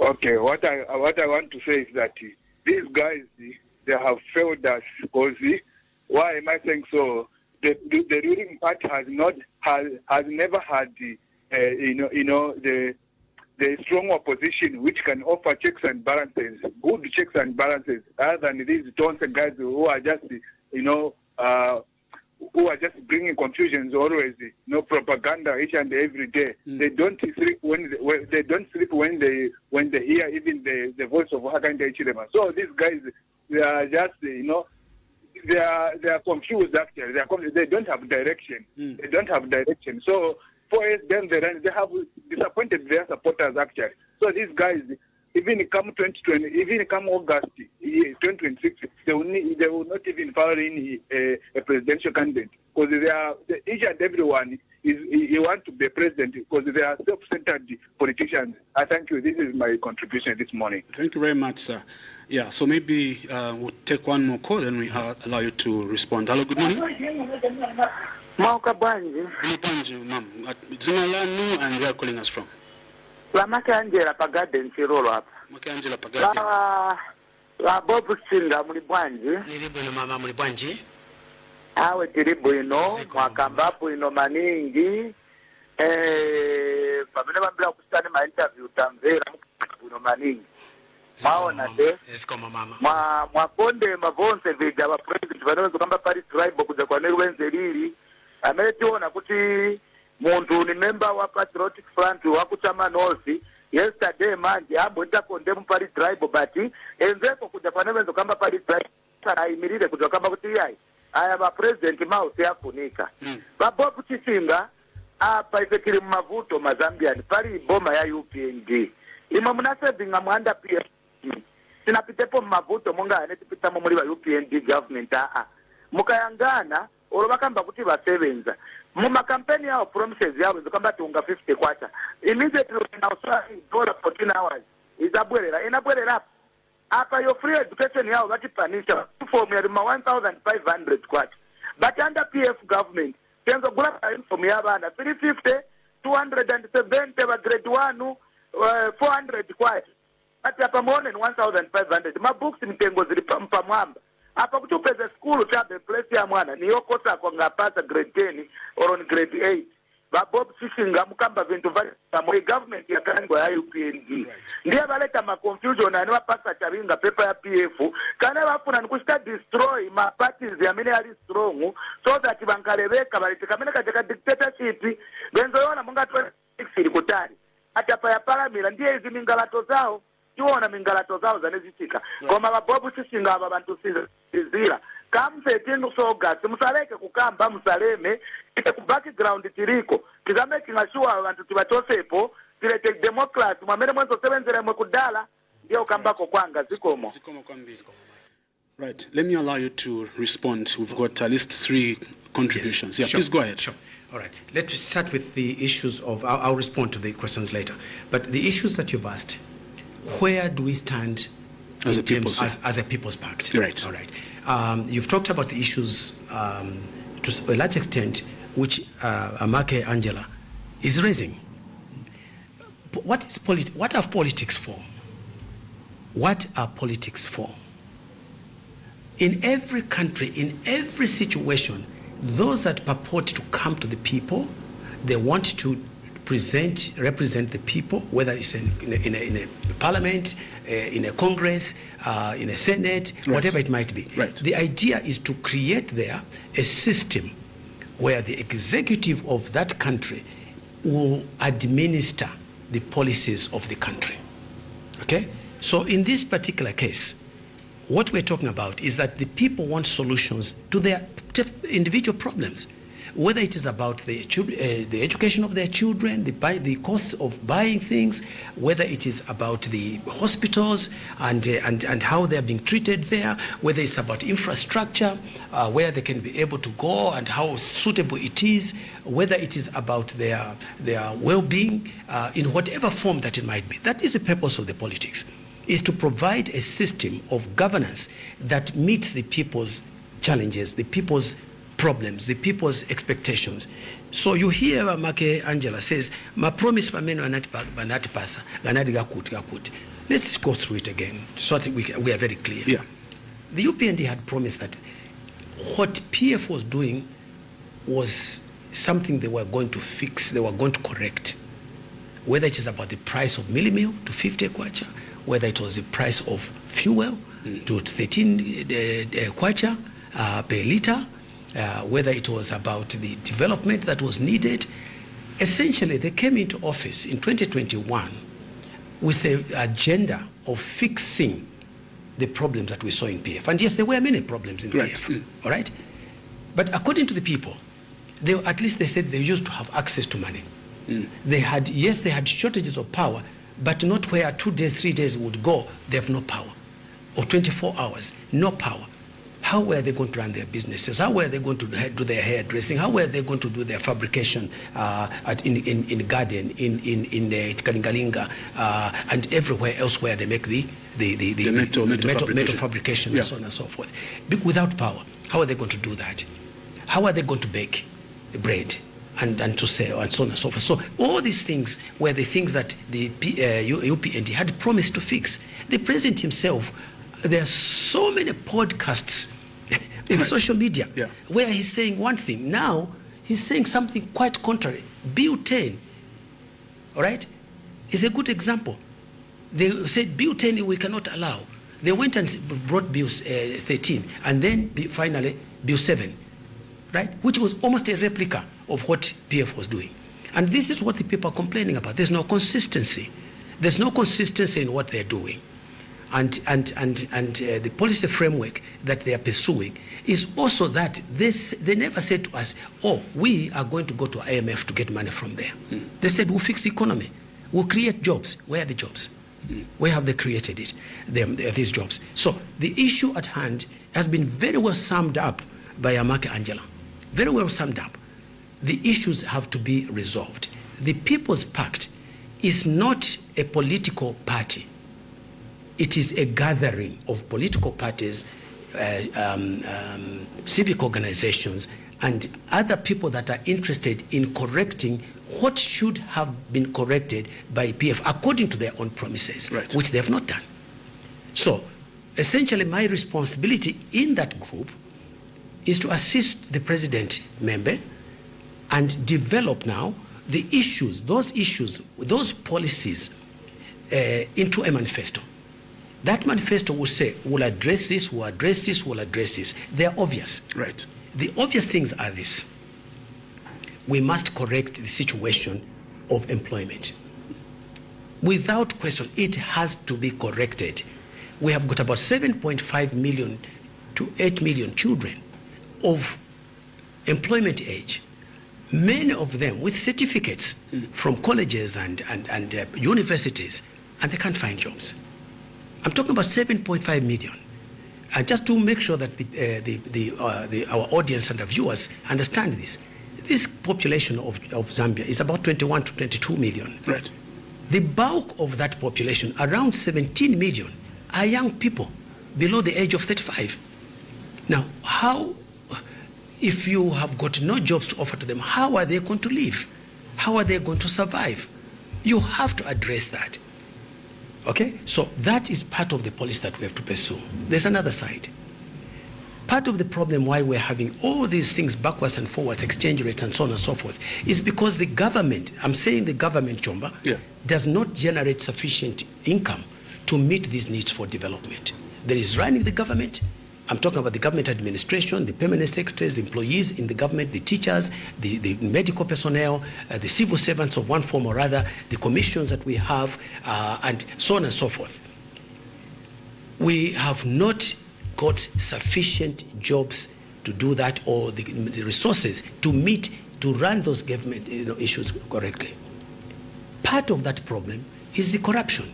Okay, what I want to say is that these guys, they have failed us because why am I saying so? The ruling party has never had the strong opposition which can offer checks and balances, good checks and balances, other than these Johnson guys who are just who are just bringing confusions always, propaganda each and every day. They don't sleep when they hear even the voice of Hakainde Hichilema. So these guys, they are just they are confused actually. They don't have direction. They don't have direction. So for them, they have disappointed their supporters actually. So these guys, even come 2020, even come August 2026, they will not even file in a presidential candidate because each and everyone he wants to be president because they are self-centered politicians. I thank you. This is my contribution this morning. Thank you very much, sir. Yeah, so maybe we'll take one more call and we allow you to respond. Hello, good morning. Mauka Banji. Ma'am. Zinalanu and where are calling us from? Lamake Angela Pagade Nchirolo hapa. Make Angela Pagade. La Bob Sichinga muli bwanji. Nilibu na mama muli bwanji. Awe tiribu ino, mwakambapu ino maningi. Pamene bambila kusitani ma interview tamvera ino maningi. Maona de. Esikoma mama. Mwakonde mavonse vida wa president vanaweza kamba pari tribe kuja kwa neru wenzeriri. Ametiona kuti muntu ni member wa Patriotic Front wa kuchama North. Yesterday manje ambonta condemn pari tribe but enzepo kuja kwa neru kamba pari tribe sana imirire kuja kamba kuti yai. Aya ba president mauti yafunika. Ba Bob Sichinga apa isekiri mavuto mazambiani pari boma ya UPND. Ima munasebinga mwanda pia. Sinapitepo mavuto monga anetipita muri wa UPND government mukayangana olobakamba kuti basebenza mu makampeni yao promises yao zikamba tunga 50 kwacha immediately now $14 hours izabwerera inabwerera apa yo free education yao batipanisha form ya 1500 kwacha but under PF government tenzo gula inform ya bana 350 270 ba grade 1 400 kwacha ati apa muone 1500 mabooks mtengo zilipa mwamba apa kuti upeze school chabe place ya mwana niyo kosa kwa ngapasa grade 10 or on grade 8 ba Bob Sichinga mukamba vintu vali mu government ya kango ya UPND ndiye baleta ma confusion ani wapasa charinga paper ya PF kana bafuna nikushita destroy ma parties ya mine ali strong so that bankalebeka baleta kamene katika dictatorship benzo yona munga 26 kutari ati apa ya paramira ndiye izi mingalato zao tuona mingalato zao zanezitika koma ba Bob Sichinga aba bantu sizira kamse tinu soga musaleke kukamba musaleme ite ku background tiriko kizameki ngashua abantu tibatosepo tilete democrat mwamene mwanzo sebenzere mwe kudala ndio kambako kwanga zikomo kwambizi. Right, let me allow you to respond. We've got at least 3 contributions. Yes. Yeah, please go ahead. Sure. All right. Let's start with the issues of, I'll respond to the questions later. But the issues that you've asked, where do we stand as a people's pact? Right. All right. You've talked about the issues to a large extent, which Amake Angela is raising. What are politics for? What are politics for? In every country, in every situation, those that purport to come to the people, they want to represent the people, whether it's in a parliament, in a congress, in a senate, right, whatever it might be. Right. The idea is to create there a system where the executive of that country will administer the policies of the country. Okay? So in this particular case, what we're talking about is that the people want solutions to their individual problems, whether it is about the education of their children, the cost of buying things, whether it is about the hospitals and how they're being treated there, whether it's about infrastructure, where they can be able to go and how suitable it is, whether it is about their well-being, in whatever form that it might be. That is the purpose of the politics, is to provide a system of governance that meets the people's challenges, the people's problems, the people's expectations. So you hear Make Angela says, "Ma promise pameno anati pasa, ganadi gakuti." Let's go through it again so that we are very clear. Yeah. The UPND had promised that what PF was doing was something they were going to fix, they were going to correct. Whether it is about the price of millimil to 50 kwacha, whether it was the price of fuel to 13 kwacha per liter, whether it was about the development that was needed. Essentially, they came into office in 2021 with an agenda of fixing the problems that we saw in PF. And yes, there were many problems in PF, all right? But according to the people, at least they said they used to have access to money. They had shortages of power, but not where 2 days, 3 days would go, they have no power. Or 24 hours, no power. How were they going to run their businesses? How were they going to do their hairdressing? How were they going to do their fabrication in garden, in Kalingalinga, and everywhere else where they make the metal fabrication and so on and so forth? Without power, how are they going to do that? How are they going to bake bread and to sell and so on and so forth? So all these things were the things that the UPND had promised to fix. The president himself, there are so many podcasts in social media where he's saying one thing. Now he's saying something quite contrary. Butane, all right, is a good example. They said butane we cannot allow. They went and brought Bill 13 and then finally Bill 7, right, which was almost a replica of what PF was doing. And this is what the people are complaining about. There's no consistency. There's no consistency in what they're doing. And the policy framework that they are pursuing is also that they never said to us, oh, we are going to go to IMF to get money from there. They said, we'll fix the economy. We'll create jobs. Where are the jobs? Where have they created it? These jobs. So the issue at hand has been very well summed up by Amake Angela. Very well summed up. The issues have to be resolved. The People's Pact is not a political party. It is a gathering of political parties, civic organizations, and other people that are interested in correcting what should have been corrected by PF according to their own promises, which they have not done. So, essentially, my responsibility in that group is to assist the president member and develop now the issues, those policies into a manifesto. That manifesto will say, we'll address this, we'll address this, we'll address this. They're obvious. Right. The obvious things are this. We must correct the situation of employment. Without question, it has to be corrected. We have got about 7.5 million to 8 million children of employment age, many of them with certificates from colleges and universities, and they can't find jobs. I'm talking about 7.5 million. And just to make sure that our audience and the viewers understand this population of Zambia is about 21 to 22 million. Right. The bulk of that population, around 17 million, are young people below the age of 35. Now, if you have got no jobs to offer to them, how are they going to live? How are they going to survive? You have to address that. Okay, so that is part of the policy that we have to pursue. There's another side. Part of the problem why we're having all these things backwards and forwards, exchange rates and so on and so forth, is because the government, I'm saying the government, Chomba, does not generate sufficient income to meet these needs for development. There is running the government. I'm talking about the government administration, the permanent secretaries, the employees in the government, the teachers, the medical personnel, the civil servants of one form or other, the commissions that we have, and so on and so forth. We have not got sufficient jobs to do that, or the resources to run those government issues correctly. Part of that problem is the corruption.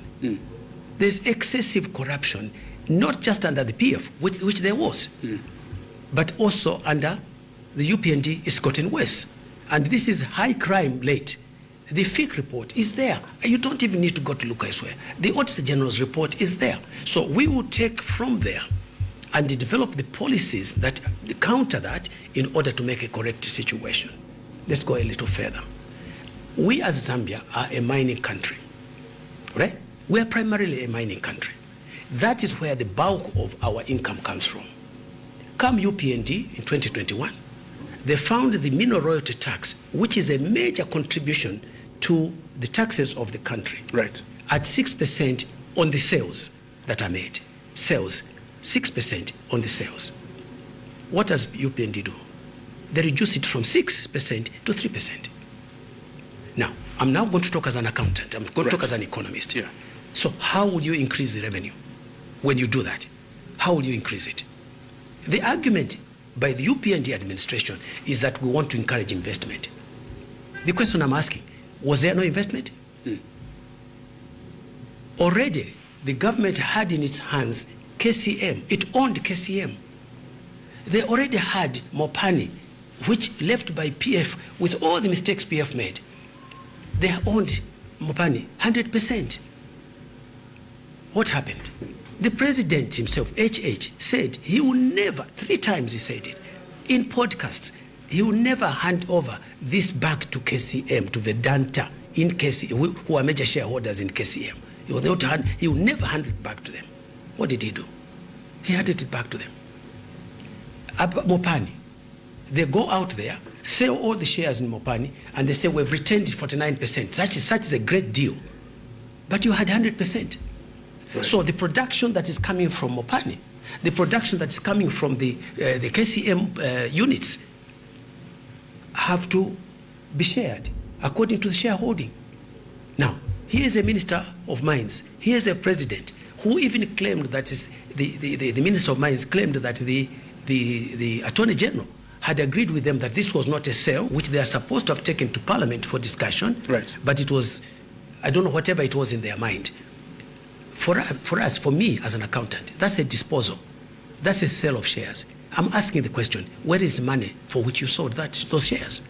There's excessive corruption, not just under the PF, which there was, but also under the UPND. It's gotten worse. And this is high crime rate. The FIC report is there. You don't even need to go to look elsewhere. The Auditor General's report is there. So we will take from there and develop the policies that counter that in order to make a correct situation. Let's go a little further. We as Zambia are a mining country, right? We are primarily a mining country. That is where the bulk of our income comes from. Come UPND in 2021, they found the mineral royalty tax, which is a major contribution to the taxes of the country, right, at 6% on the sales that are made. 6% on the sales. What does UPND do? They reduced it from 6% to 3%. Now, I'm now going to talk as an accountant. I'm going to talk as an economist. Yeah. So how will you increase the revenue when you do that? How will you increase it? The argument by the UPND administration is that we want to encourage investment. The question I'm asking, was there no investment? Already, the government had in its hands KCM. It owned KCM. They already had Mopani, which left by PF with all the mistakes PF made. They owned Mopani 100%. What happened? The president himself, HH, said he will never, 3 times he said it, in podcasts, he will never hand over this back to KCM, to Vedanta, in KCM, who are major shareholders in KCM. He will never hand it back to them. What did he do? He handed it back to them. Mopani, they go out there, sell all the shares in Mopani, and they say, we've retained 49%. Such is a great deal. But you had 100%. Right. So the production that is coming from Mopani, the production that is coming from the KCM units have to be shared according to the shareholding. Now, he is a minister of mines. He is a president who even claimed that is the minister of mines claimed that the attorney general had agreed with them that this was not a sale, which they are supposed to have taken to Parliament for discussion. Right. But it was, I don't know, whatever it was in their mind. For us, for me as an accountant, that's a disposal. That's a sale of shares. I'm asking the question, where is the money for which you sold those shares?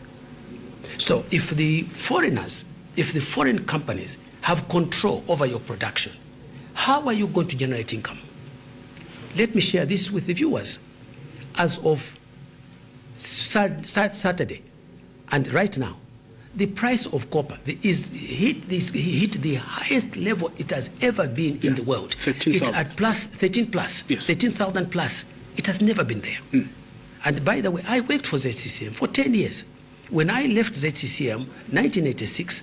So if the foreign companies have control over your production, how are you going to generate income? Let me share this with the viewers. As of Saturday, and right now, the price of copper hit the highest level it has ever been in the world. 13,000. It's at +13 plus, yes. 13,000 plus. It has never been there. And by the way, I worked for ZCCM for 10 years. When I left ZCCM, 1986,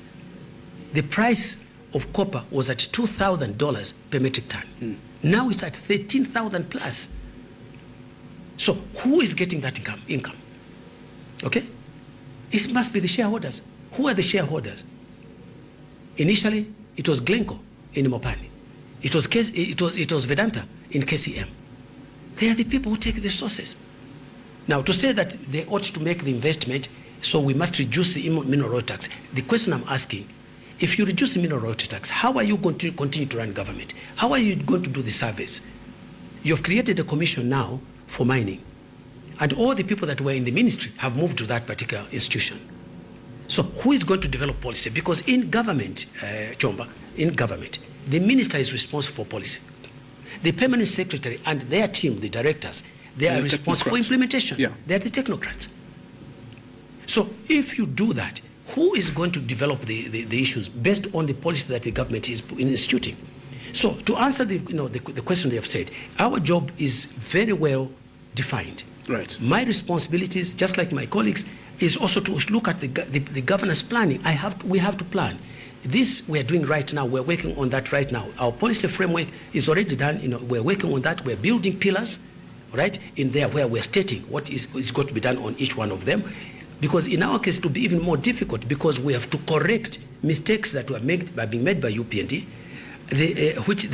the price of copper was at $2,000 per metric ton. Now it's at 13,000 plus. So who is getting that income? Okay? It must be the shareholders. Who are the shareholders? Initially, it was Glencore in Mopani. It was Vedanta in KCM. They are the people who take the sources. Now, to say that they ought to make the investment, so we must reduce the mineral royalty tax. The question I'm asking, if you reduce the mineral royalty tax, how are you going to continue to run government? How are you going to do the surveys? You've created a commission now for mining. And all the people that were in the ministry have moved to that particular institution. So who is going to develop policy? Because in government, Chomba, in government, the minister is responsible for policy. The permanent secretary and their team, the directors, they are responsible for implementation. Yeah. They are the technocrats. So if you do that, who is going to develop the issues based on the policy that the government is instituting? So to answer the question they have said, our job is very well defined. Right. My responsibilities, just like my colleagues, is also to look at the governance planning. We have to plan. This we are doing right now. We're working on that right now. Our policy framework is already done. We're working on that. We're building pillars, right, in there where we're stating what is going to be done on each one of them. Because in our case, it will be even more difficult because we have to correct mistakes that were being made by UPND, which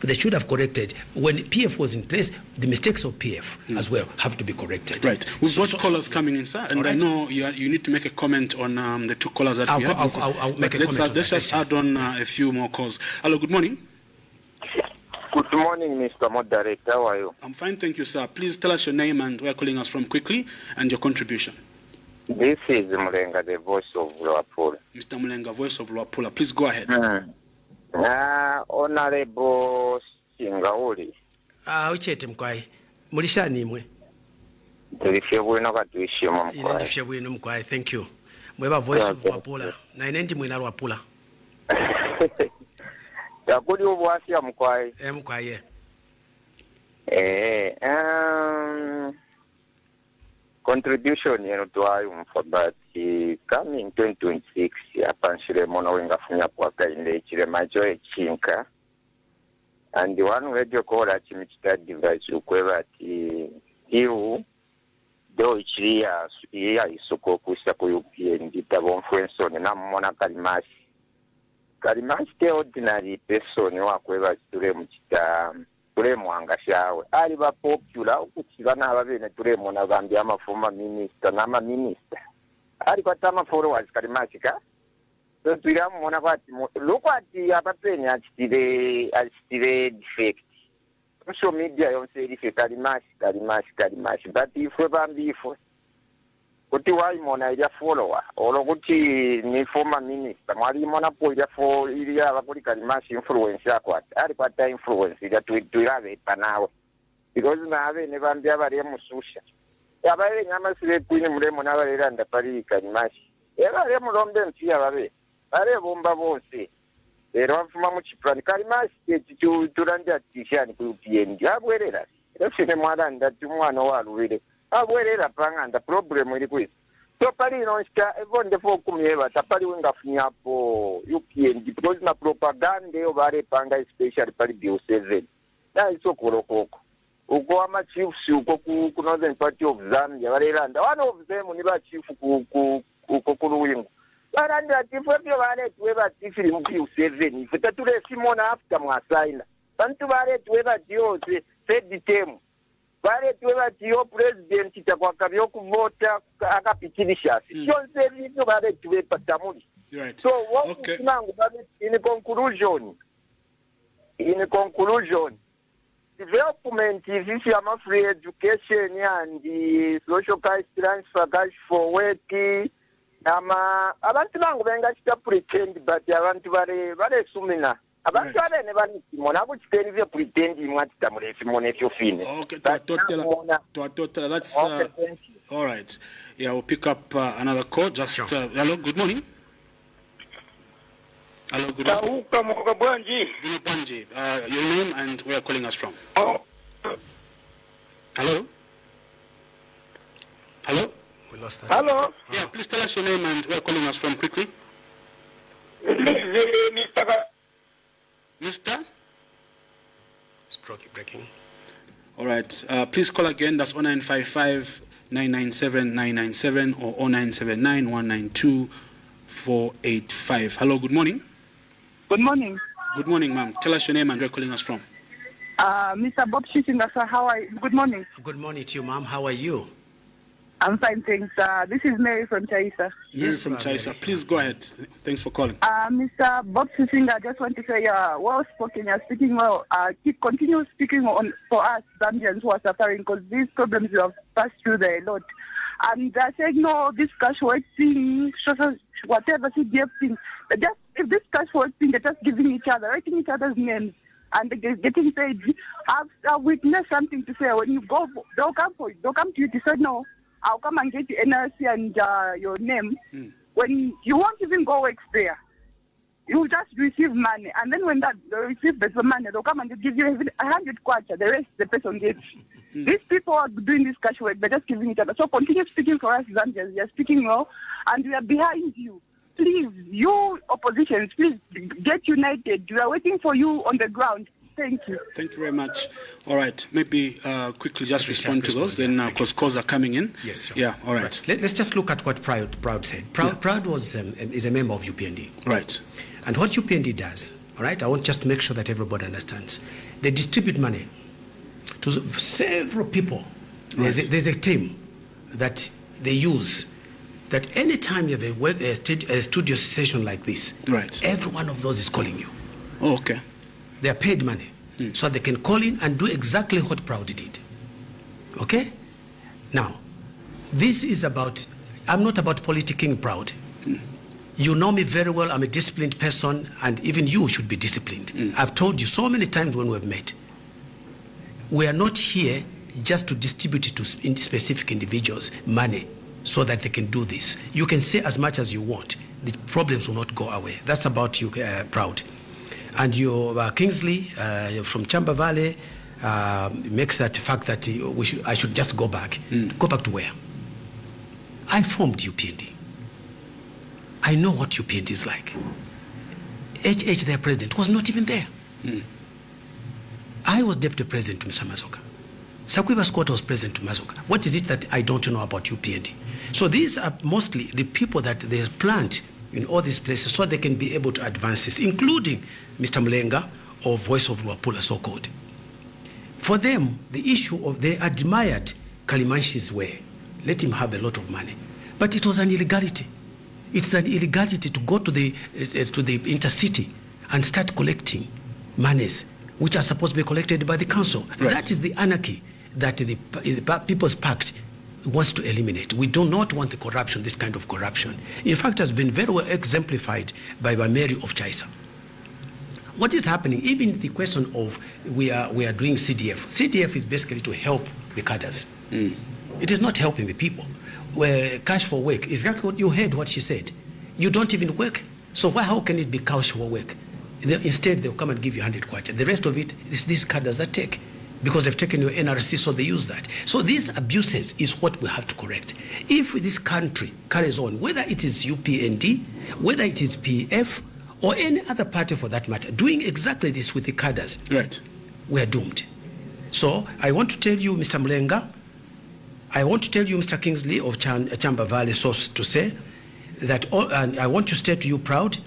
they should have corrected. When PF was in place, the mistakes of PF as well have to be corrected. Right. We've got callers coming inside, and right. I know you need to make a comment on the 2 callers that we have. I'll make a comment. Let's just add on a few more calls. Hello, good morning. Good morning, Mr. Moderator. How are you? I'm fine, thank you, sir. Please tell us your name and where you're calling us from quickly, and your contribution. This is Mulenga, the voice of Luapula. Mr. Mulenga, voice of Luapula. Please go ahead. Honorable Singauli. Uchete mkwai. Mulishani mwe. Tulifye bwino katuishima mkwai. Tulifye bwino mkwai. Thank you. Mweba voice of Luapula. Na inendi mwina Luapula. Yakuli ubuasi ya mkwai. Mkwai contribution but coming 2026 apanshire mono wengafunya kwa kainde chirema cho echinka and one radio call at chimichita device ukweba ati you do ichiria ya isoko kusa ku UPND tabo influence na mona Kalimashi ke ordinary person wa kweba ture mchita ture mwangashawe ali ba popular ukutibana ababene ture mona bambi amafuma minister na ma minister ali kwatama followers Kalimashi ka so tuira mona kwati lokwati abapenya achitire defect social media yonse ilife Kalimashi but ifwe bambi ifwe kuti waimona ilya follower olo kuti ni former minister mwali mona po ilya fo ilya bakuli Kalimashi influence yako ali kwata influence ilya tuirabe panawe because nabe ne bambi abali mususha yabaye nyama sile kwini mulemo nabalera ndapali Kalimashi era le mulombe mpia babe bare bomba bose rero bafuma mu chiplan Kalimashi turanda tishani ku UPND abwerera efine mwana ndati mwana walubire abwerera panganda problem iri kwisi so pali nonska evonde fo kumyeba tapali wenga funyapo UPND because na propaganda yo bare panga especially pali bio7 na iso korokoko uko ama chiefs uko ku Northern Party of Zambia barelanda one of them ni ba chief ku kuluyingo baranda chief ebyo bare tuweba chief mu bio7 ifita tule simona after mwasaina bantu bare tuweba diose third term bare tuweba tiyo president takwakabyo kuvota akapikilisha sionse bino bare tuwepa tamuli Right. so what okay. In conclusion development is issue free education and the social cash transfer cash for work abantu bangu benga kita pretend but abantu bare sumina abantu abene bali simona kuchiteni vya pretend imwati tamule simone fyo fine okay total that's okay, all right. Yeah, we'll pick up another call. Just sure. Hello, good morning. Hello, good morning. Your name and where you're calling us from. Hello? Hello? We lost that. Hello? Yeah, please tell us your name and where you're calling us from quickly. Mr.? It's breaking. All right. Please call again. That's 0955 997 997 or 0979 192 485. Hello, good morning. Good morning. Good morning, ma'am. Tell us your name and where you're calling us from. Mr. Bob Sichinga, sir, how are you? Good morning. Good morning to you, ma'am. How are you? I'm fine, thanks. This is Mary from Chaisa. Yes, from Chaisa. Please go ahead. Thanks for calling. Mr. Bob Sichinga, I just want to say, well spoken. You're speaking well. Continue speaking on for us Zambians who are suffering because these problems you have passed through there a lot. And they're saying, no, this cash work thing, whatever CDF thing. If this cash work thing, they're just giving each other, writing each other's names, and they're getting paid. Have witness something to say. When you go, they'll come for you. They'll come to you to say, no, I'll come and get the NRC and your name. When you won't even go work there. You just receive money. And then when they receive the money, they'll come and give you 100 kwacha. The rest, the person gets. These people are doing this cash work. They're just giving each other. So continue speaking for us, Zambians. You're speaking well. And we are behind you. Please, you oppositions, please get united. We are waiting for you on the ground. Thank you. Thank you very much. All right. Maybe quickly just respond to those. Then, because calls are coming in. Yes, sir. Yeah, all right. Let's just look at what Proud said. Proud is a member of UPND. Right. And what UPND does, all right, I want just to make sure that everybody understands. They distribute money to several people. Right. There's a team that they use that any time you have a studio session like this, right, every one of those is calling you. Oh, okay. They are paid money, so they can call in and do exactly what Proud did. Okay? Now, this is about, I'm not about politicking Proud. You know me very well, I'm a disciplined person, and even you should be disciplined. I've told you so many times when we've met, we are not here just to distribute it to specific individuals money so that they can do this. You can say as much as you want. The problems will not go away. That's about you, Proud. And your Kingsley from Chamba Valley makes that fact that I should just go back. Go back to where? I formed UPND. I know what UPND is like. HH, their president, was not even there. I was deputy president to Mr. Mazoka. Sakwiba Squatter was present to Mazuka. What is it that I don't know about UPND? So these are mostly the people that they plant in all these places so they can be able to advance this, including Mr. Mlenga or Voice of Luapula, so-called. For them, the issue of they admired Kalimanshi's way. Let him have a lot of money. But it was an illegality. It's an illegality to go to the intercity and start collecting monies which are supposed to be collected by the council. Right. That is the anarchy that the People's Pact wants to eliminate. We do not want the corruption, this kind of corruption. In fact, it has been very well exemplified by Mary of Chaisa. What is happening, even the question of we are doing CDF. CDF is basically to help the cadres. It is not helping the people. Where cash for work, is that what you heard what she said? You don't even work. So how can it be cash for work? Instead, they'll come and give you 100 kwacha. The rest of it is these cadres that take, because they've taken your NRC, so they use that. So these abuses is what we have to correct. If this country carries on, whether it is UPND, whether it is PF, or any other party for that matter, doing exactly this with the cadres, right, we are doomed. So I want to tell you, Mr. Mlenga, I want to tell you, Mr. Kingsley of Chamba Valley, so to say, that and I want to say to you proud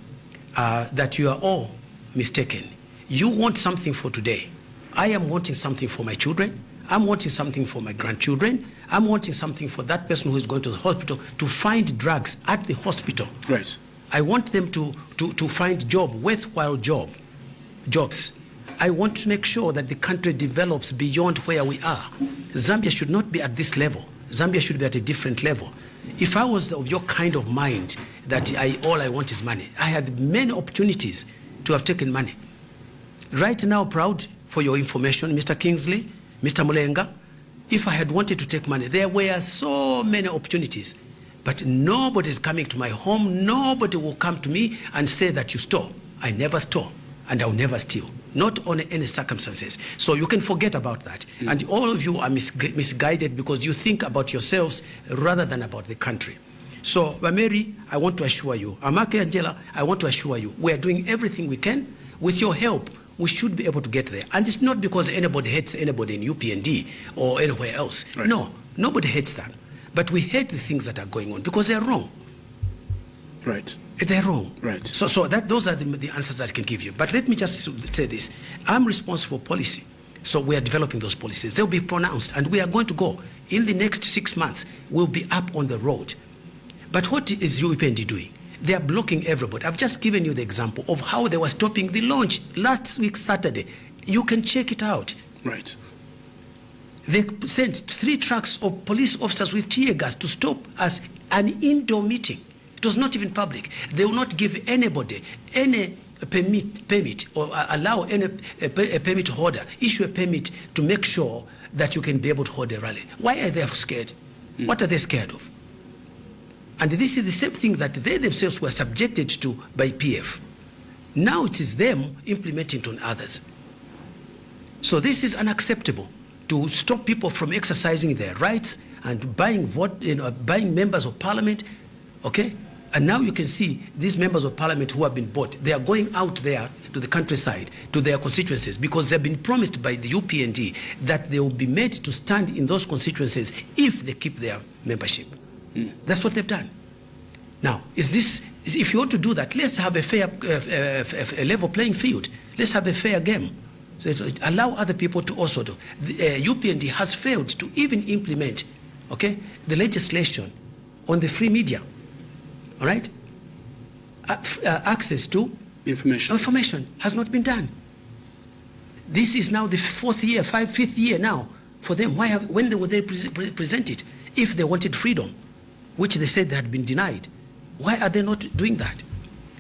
that you are all mistaken. You want something for today. I am wanting something for my children. I'm wanting something for my grandchildren. I'm wanting something for that person who is going to the hospital to find drugs at the hospital. Right. I want them to find worthwhile jobs. I want to make sure that the country develops beyond where we are. Zambia should not be at this level. Zambia should be at a different level. If I was of your kind of mind that all I want is money, I had many opportunities to have taken money. Right now, proud for your information, Mr. Kingsley, Mr. Mulenga, if I had wanted to take money, there were so many opportunities. But nobody is coming to my home. Nobody will come to me and say that you stole. I never stole, and I'll never steal. Not on any circumstances. So you can forget about that. And all of you are misguided because you think about yourselves rather than about the country. So, Mary, I want to assure you, Amake Angela, I want to assure you, we are doing everything we can. With your help, we should be able to get there. And it's not because anybody hates anybody in UPND or anywhere else. Right. No, nobody hates that. But we hate the things that are going on because they're wrong. Right. They're wrong. Right. So those are the answers that I can give you. But let me just say this. I'm responsible for policy. So we are developing those policies. They'll be pronounced, and we are going to go. In the next 6 months, we'll be up on the road. But what is UPND doing? They are blocking everybody. I've just given you the example of how they were stopping the launch last week, Saturday. You can check it out. Right. They sent 3 trucks of police officers with tear gas to stop us an indoor meeting. It was not even public. They will not give anybody any permit or allow any permit holder, issue a permit to make sure that you can be able to hold a rally. Why are they scared? What are they scared of? And this is the same thing that they themselves were subjected to by PF. Now it is them implementing it on others. So this is unacceptable, to stop people from exercising their rights and buying buying members of parliament, okay? And now you can see these members of parliament who have been bought, they are going out there to the countryside, to their constituencies, because they've been promised by the UPND that they will be made to stand in those constituencies if they keep their membership. That's what they've done. Now, if you want to do that, let's have a fair, a level playing field. Let's have a fair game. So allow other people to also do. The UPND has failed to even implement, okay, the legislation on the free media. All right? Access to information has not been done. This is now the 5th year now for them. When were they present it? If they wanted freedom, which they said they had been denied, why are they not doing that?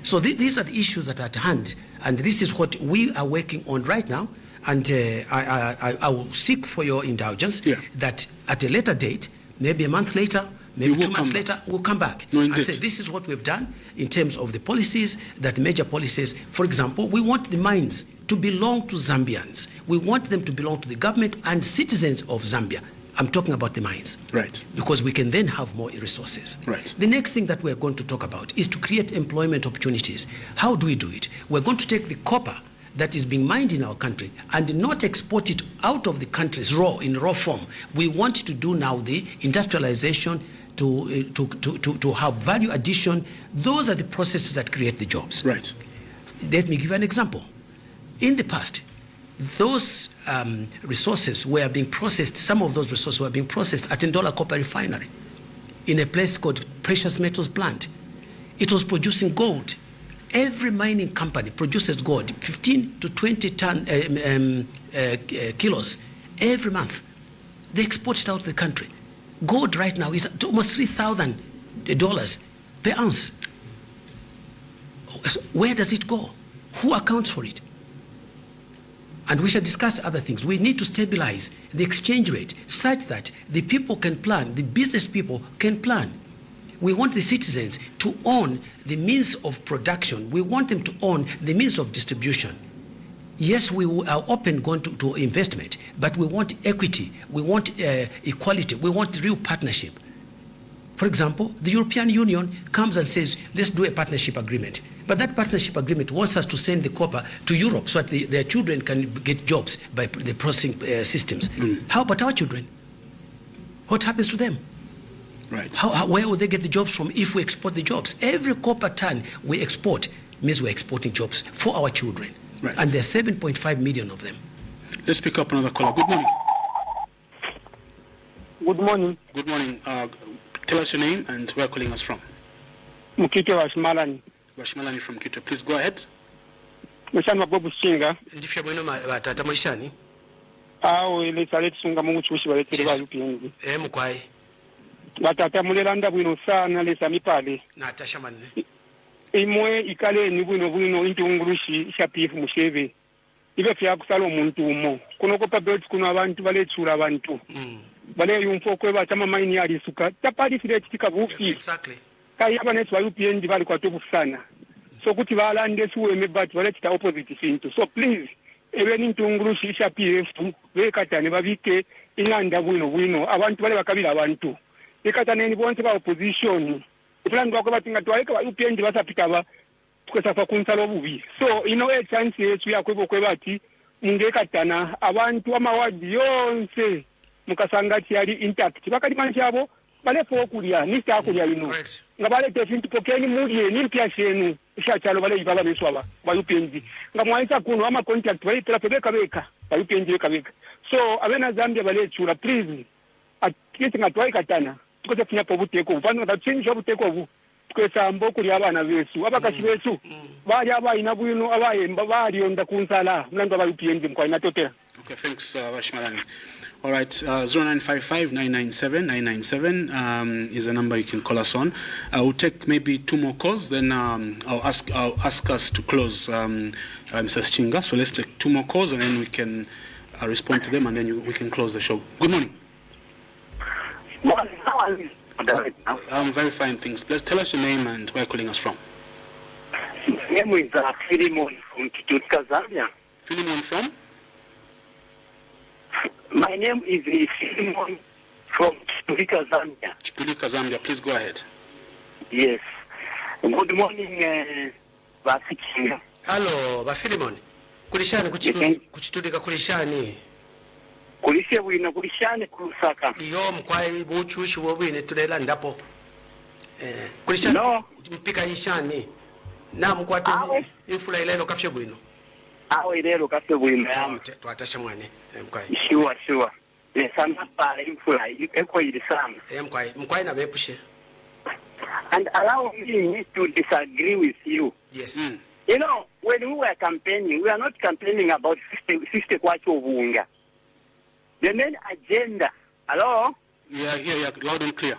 So these are the issues that are at hand, and this is what we are working on right now. And I will seek for your indulgence that at a later date, maybe a month later, maybe 2 months later, we'll come back and say this is what we've done in terms of the policies, that major policies. For example, we want the mines to belong to Zambians. We want them to belong to the government and citizens of Zambia. I'm talking about the mines. Right. Because we can then have more resources. Right. The next thing that we're going to talk about is to create employment opportunities. How do we do it? We're going to take the copper that is being mined in our country and not export it out of the countries in raw form. We want to do now the industrialization to have value addition. Those are the processes that create the jobs. Right. Let me give you an example. In the past, those resources were being processed, some of those resources were being processed at Ndola Copper Refinery in a place called Precious Metals Plant. It was producing gold. Every mining company produces gold, 15 to 20 kilos every month. They export it out of the country. Gold right now is at almost $3,000 per ounce. Where does it go? Who accounts for it? And we shall discuss other things. We need to stabilize the exchange rate such that the people can plan, the business people can plan. We want the citizens to own the means of production. We want them to own the means of distribution. Yes, we are open going to investment, but we want equity, we want equality, we want real partnership. For example, the European Union comes and says, let's do a partnership agreement. But that partnership agreement wants us to send the copper to Europe so that their children can get jobs by the processing systems. How about our children? What happens to them? Right. Where will they get the jobs from if we export the jobs? Every copper ton we export means we're exporting jobs for our children. Right. And there are 7.5 million of them. Let's pick up another caller. Good morning. Good morning. Good morning. Tell us your name and where you're calling us from. Mukite Washmalani. Washmalani from Quito. Please go ahead. Mshana Bob Sichinga. Ndifya mwino batata mwishani. Ile saleti sunga mungu chushi balete ba UPND. Mkwai. Batata mulelanda bwino sana lesa mipale. Na tashamane. Imwe ikale ni bwino intungulushi shapifu musheve. Ibe fya kusala omuntu umo. Kuno ko papeti kuno abantu baletsula abantu. Bale yumfo kwe batama maini yali suka. Tapali file tikavufi. Exactly. Kai abanetwa UPND bali kwa tobu sana. So kuti balande suweme but baleta opposite sinto. So please even intungulushi isha PF bekatane babike inganda bwino abantu bale bakabira abantu. Ekatane ni bonse ba opposition. Plan bako batinga twaika ba UPND basapita ba tukasafa kunsalo bubi. So a chance yetu yakwebo kwebati mungekatana abantu amawadi yonse mukasangati yali intact. Bakati manchabo bale fokulia nista kulia ino. Ngabale tefintu pokeni mudie nimpya shenu. Ishachalo bale ibaba beswaba ba UPND. Ngamwaisa kuno ama contact bale tera beka ba UPND beka. So abena Zambia bale chura please. Akiti ngatwaika tana. Tukoze kunya pobuteko uvano ngatchinja obuteko obu. Tukwesa mboko lya abana besu abakashi besu bali abayina bwino abayemba bali onda kunsala mlando ba UPND mkwa inatotera. Okay, thanks Washmalani. All right, 0955-997-997 is a number you can call us on. I will take maybe 2 more calls, then I'll ask us to close, Mr. Sichinga. So let's take 2 more calls, and then we can respond to them, and then we can close the show. Good morning. Morning. How are you? I'm very fine, thanks. Please tell us your name and where you're calling us from. My name is Philemon from Chitulika, Zambia. Philemon from? My name is Philemon from Chitulika, Zambia. Chitulika, Zambia. Please go ahead. Yes. Good morning, Bob Sichinga. Hello, Philemon. Kulishani kuchitulika kulishani. Kulishe bwino kulishane kulusaka. Iyo mkwai buchushi bwine tulela ndapo. Kulishani no. Mpika ishani. Na mkwate infula ilelo kafye bwino. Ilelo kafye bwino yamu. Twatasha mwane mkwai. Sure. Yes, I'm not bad infula. Eko ilisama. Mkwai na bepushe. And allow me to disagree with you. Yes. You know, when we were campaigning, we are not campaigning about 50 kwacho bunga. The main agenda, hello? Yeah, loud and clear.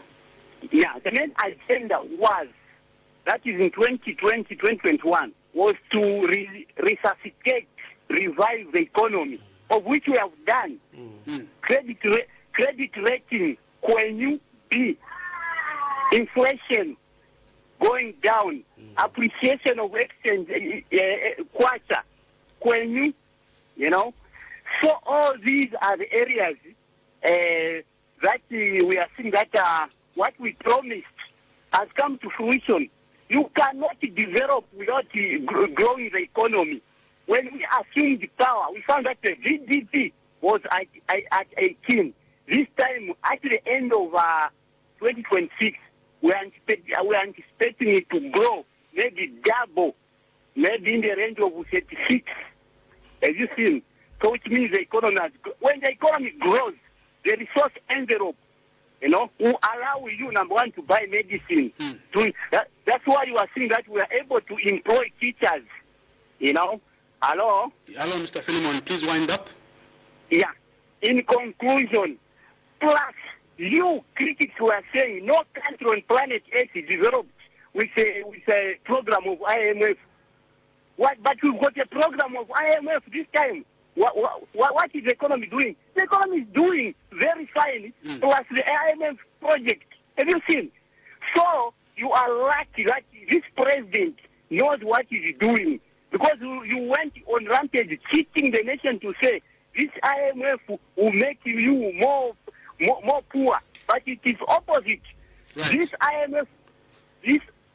Yeah, the main agenda was, that is in 2020, 2021, was to resuscitate, revive the economy, of which we have done. Credit rating, when B, inflation going down, appreciation of exchange, kwacha, when you know. So all these are the areas that we are seeing that what we promised has come to fruition. You cannot develop without growing the economy. when we assumed power, we found that the GDP was at 18. This time, at the end of 2026, we are anticipating it to grow, maybe double, maybe in the range of 36. As you see, so which means the economy when the economy grows, the resource envelope, will allow you, number one, to buy medicine. That's why you are seeing that we are able to employ teachers. Hello? Hello, Mr. Philemon, please wind up. Yeah. In conclusion, plus you critics were saying no country on planet Earth developed with a program of IMF. But we've got a program of IMF this time. What is the economy doing? The economy is doing very fine, plus the IMF project. Have you seen? So you are lucky that this president knows what he's doing, because you went on rampage cheating the nation to say this IMF will make you more poor, but it is opposite. Right. This IMF,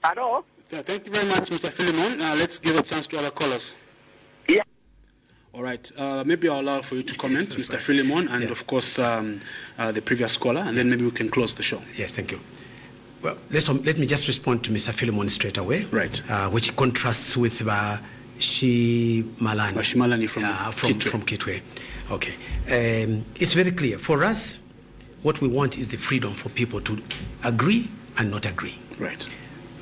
hello? Thank you very much, Mr. Philemon. Let's give a chance to other callers. Yeah. All right. Maybe I'll allow for you to comment, Yes, Mr. Philemon, and of course the previous caller, and then maybe we can close the show. Yes, thank you. Well, let me just respond to Mr. Philemon straight away. Right. Which contrasts with Shimalani from Kitwe. Okay. It's very clear. For us, what we want is the freedom for people to agree and not agree. Right.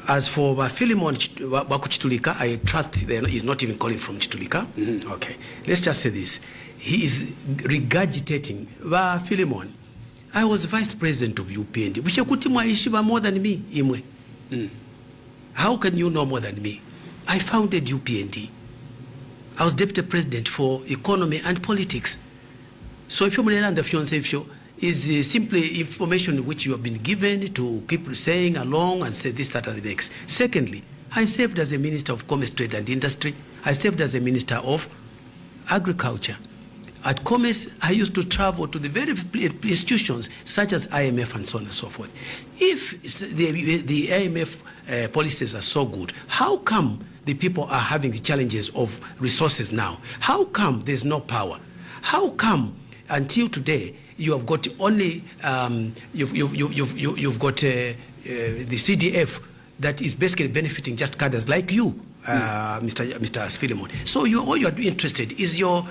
As for Philemon Chitulika, I trust he's not even calling from Chitulika. Mm-hmm. Okay. Let's just say this. He is regurgitating. Philemon, I was vice president of UPND. More than me. How can you know more than me? I founded UPND. I was deputy president for economy and politics. So if you is simply information which you have been given to keep saying along and say this, that, and the next. Secondly, I served as a minister of commerce, trade and industry. I served as a minister of agriculture. At commerce, I used to travel to the very institutions such as IMF and so on and so forth. If the IMF policies are so good, how come the people are having the challenges of resources now? How come there's no power? How come until today you have got only you've got the CDF that is basically benefiting just cadres like you, Mr. Philemon. So all you are interested is you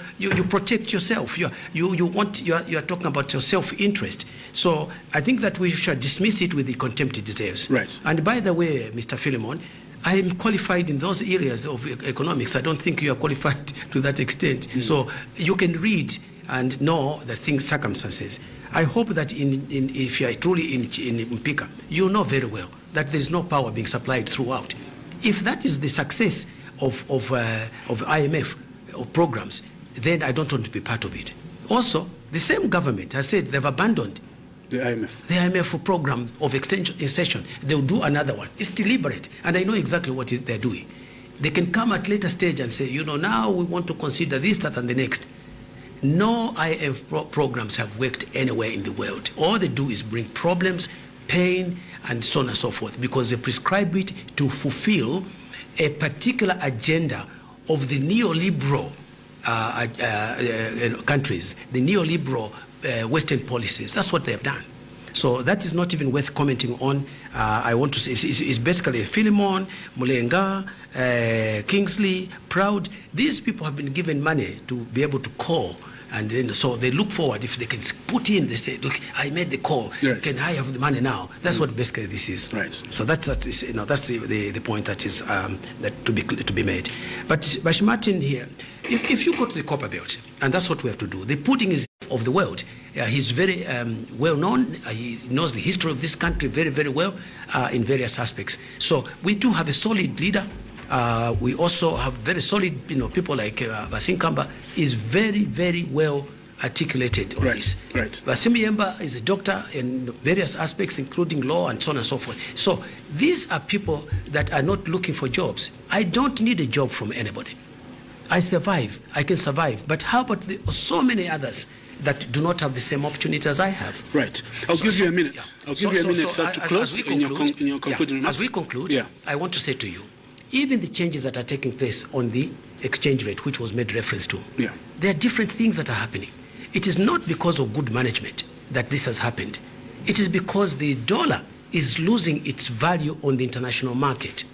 protect yourself. You are talking about your self-interest. So I think that we should dismiss it with the contempt it deserves. Right. And by the way, Mr. Philemon, I am qualified in those areas of economics. I don't think you are qualified to that extent. So you can read and know the things, circumstances. I hope that if you are truly in Mpika, you know very well that there is no power being supplied throughout. If that is the success of IMF programs, then I don't want to be part of it. Also, the same government has said they've abandoned the IMF program of extension. They'll do another one. It's deliberate, and I know exactly what they're doing. They can come at later stage and say, now we want to consider this, that, and the next. No IMF programs have worked anywhere in the world. All they do is bring problems, pain, and so on and so forth, because they prescribe it to fulfill a particular agenda of the neoliberal countries, the neoliberal Western policies. That's what they have done. So that is not even worth commenting on. I want to say it's basically Philemon, Mulenga, Kingsley, Proud. These people have been given money to be able to call. And then, so they look forward. If they can put in, they say, "Look, I made the call. Right. Can I have the money now?" That's what basically this is. Right. So that's the point that is that to be made. But Martin here, if you go to the Copper Belt, and that's what we have to do. The pudding is of the world. He's very well known. He knows the history of this country very, very well in various aspects. So we do have a solid leader. We also have very solid, people like Basinkamba is very, very well articulated on this. Right. Basimiyemba is a doctor in various aspects, including law and so on and so forth. So these are people that are not looking for jobs. I don't need a job from anybody. I can survive. But how about so many others that do not have the same opportunity as I have? Right. I'll give you a minute. I'll give you a minute to close in your concluding remarks. As we conclude, I want to say to you, even the changes that are taking place on the exchange rate, which was made reference to, Yeah. there are different things that are happening. It is not because of good management that this has happened. It is because the dollar is losing its value on the international market.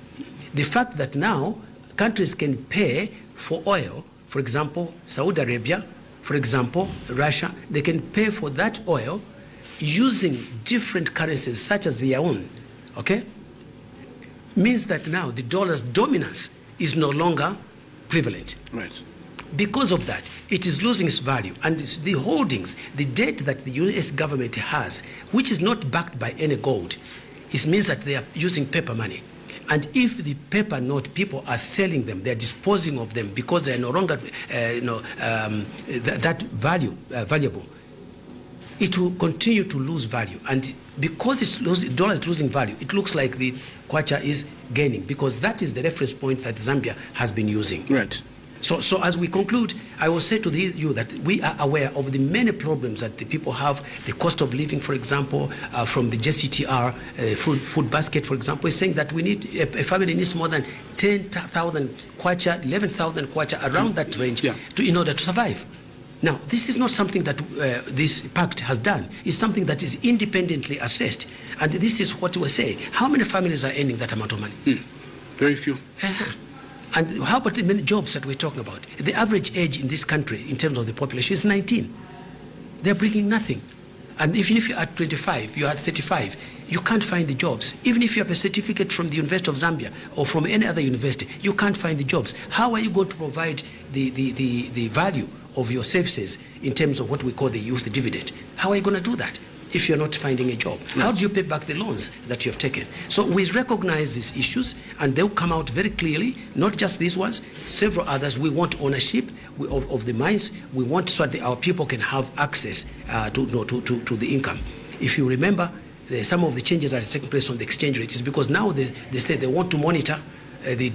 The fact that now countries can pay for oil, for example, Saudi Arabia, for example, Russia, they can pay for that oil using different currencies such as their own, okay? Means that now the dollar's dominance is no longer prevalent. Right. Because of that, it is losing its value. And the holdings, the debt that the US government has, which is not backed by any gold, it means that they are using paper money. And if the paper note people are selling them, they're disposing of them because they are no longer that valuable, it will continue to lose value. And because the dollar is losing value, it looks like the kwacha is gaining, because that is the reference point that Zambia has been using. Right. So as we conclude, I will say to you that we are aware of the many problems that the people have. The cost of living, for example, from the JCTR food basket, for example, is saying that we need a family needs more than 10,000 kwacha, 11,000 kwacha, around that range, yeah, in order to survive. Now, this is not something that this pact has done. It's something that is independently assessed. And this is what we say. How many families are earning that amount of money? Very few. And how about the many jobs that we're talking about? The average age in this country, in terms of the population, is 19. They're bringing nothing. And even if you're at 25, you're at 35, you can't find the jobs. Even if you have a certificate from the University of Zambia or from any other university, you can't find the jobs. How are you going to provide the value of your services in terms of what we call the youth dividend? How are you going to do that if you're not finding a job? Right. How do you pay back the loans that you have taken? So we recognize these issues, and they'll come out very clearly, not just these ones, several others. We want ownership of the mines. We want so that our people can have access to the income. If you remember, some of the changes that are taking place on the exchange rate is because now they say they want to monitor the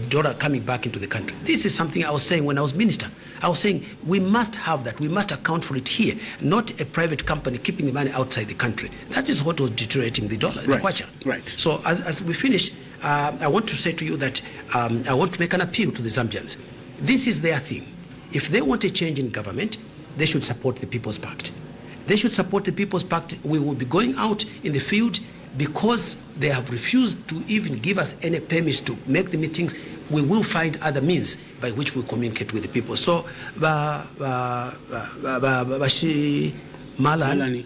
dollar coming back into the country. This is something I was saying when I was minister. I was saying we must have that. We must account for it here, not a private company keeping the money outside the country. That is what was deteriorating the dollar, right, the kwacha. Right. So as we finish, I want to say to you that I want to make an appeal to the Zambians. This is their thing. If they want a change in government, they should support the People's Pact. They should support the People's Pact. We will be going out in the field. Because they have refused to even give us any permits to make the meetings, we will find other means by which we communicate with the people. So, Malani,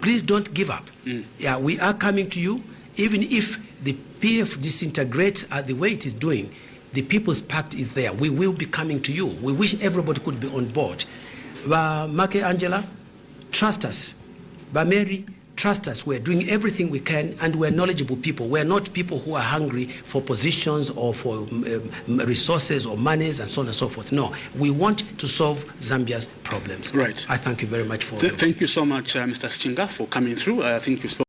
please don't give up. Yeah, we are coming to you. Even if the PF disintegrates the way it is doing, the People's Pact is there. We will be coming to you. We wish everybody could be on board. Make Angela, trust us. Mary, trust us. We're doing everything we can, and we're knowledgeable people. We're not people who are hungry for positions or for resources or monies and so on and so forth. No, we want to solve Zambia's problems. Right. I thank you very much for Thank you so much, Mr. Sichinga, for coming through. I think you spoke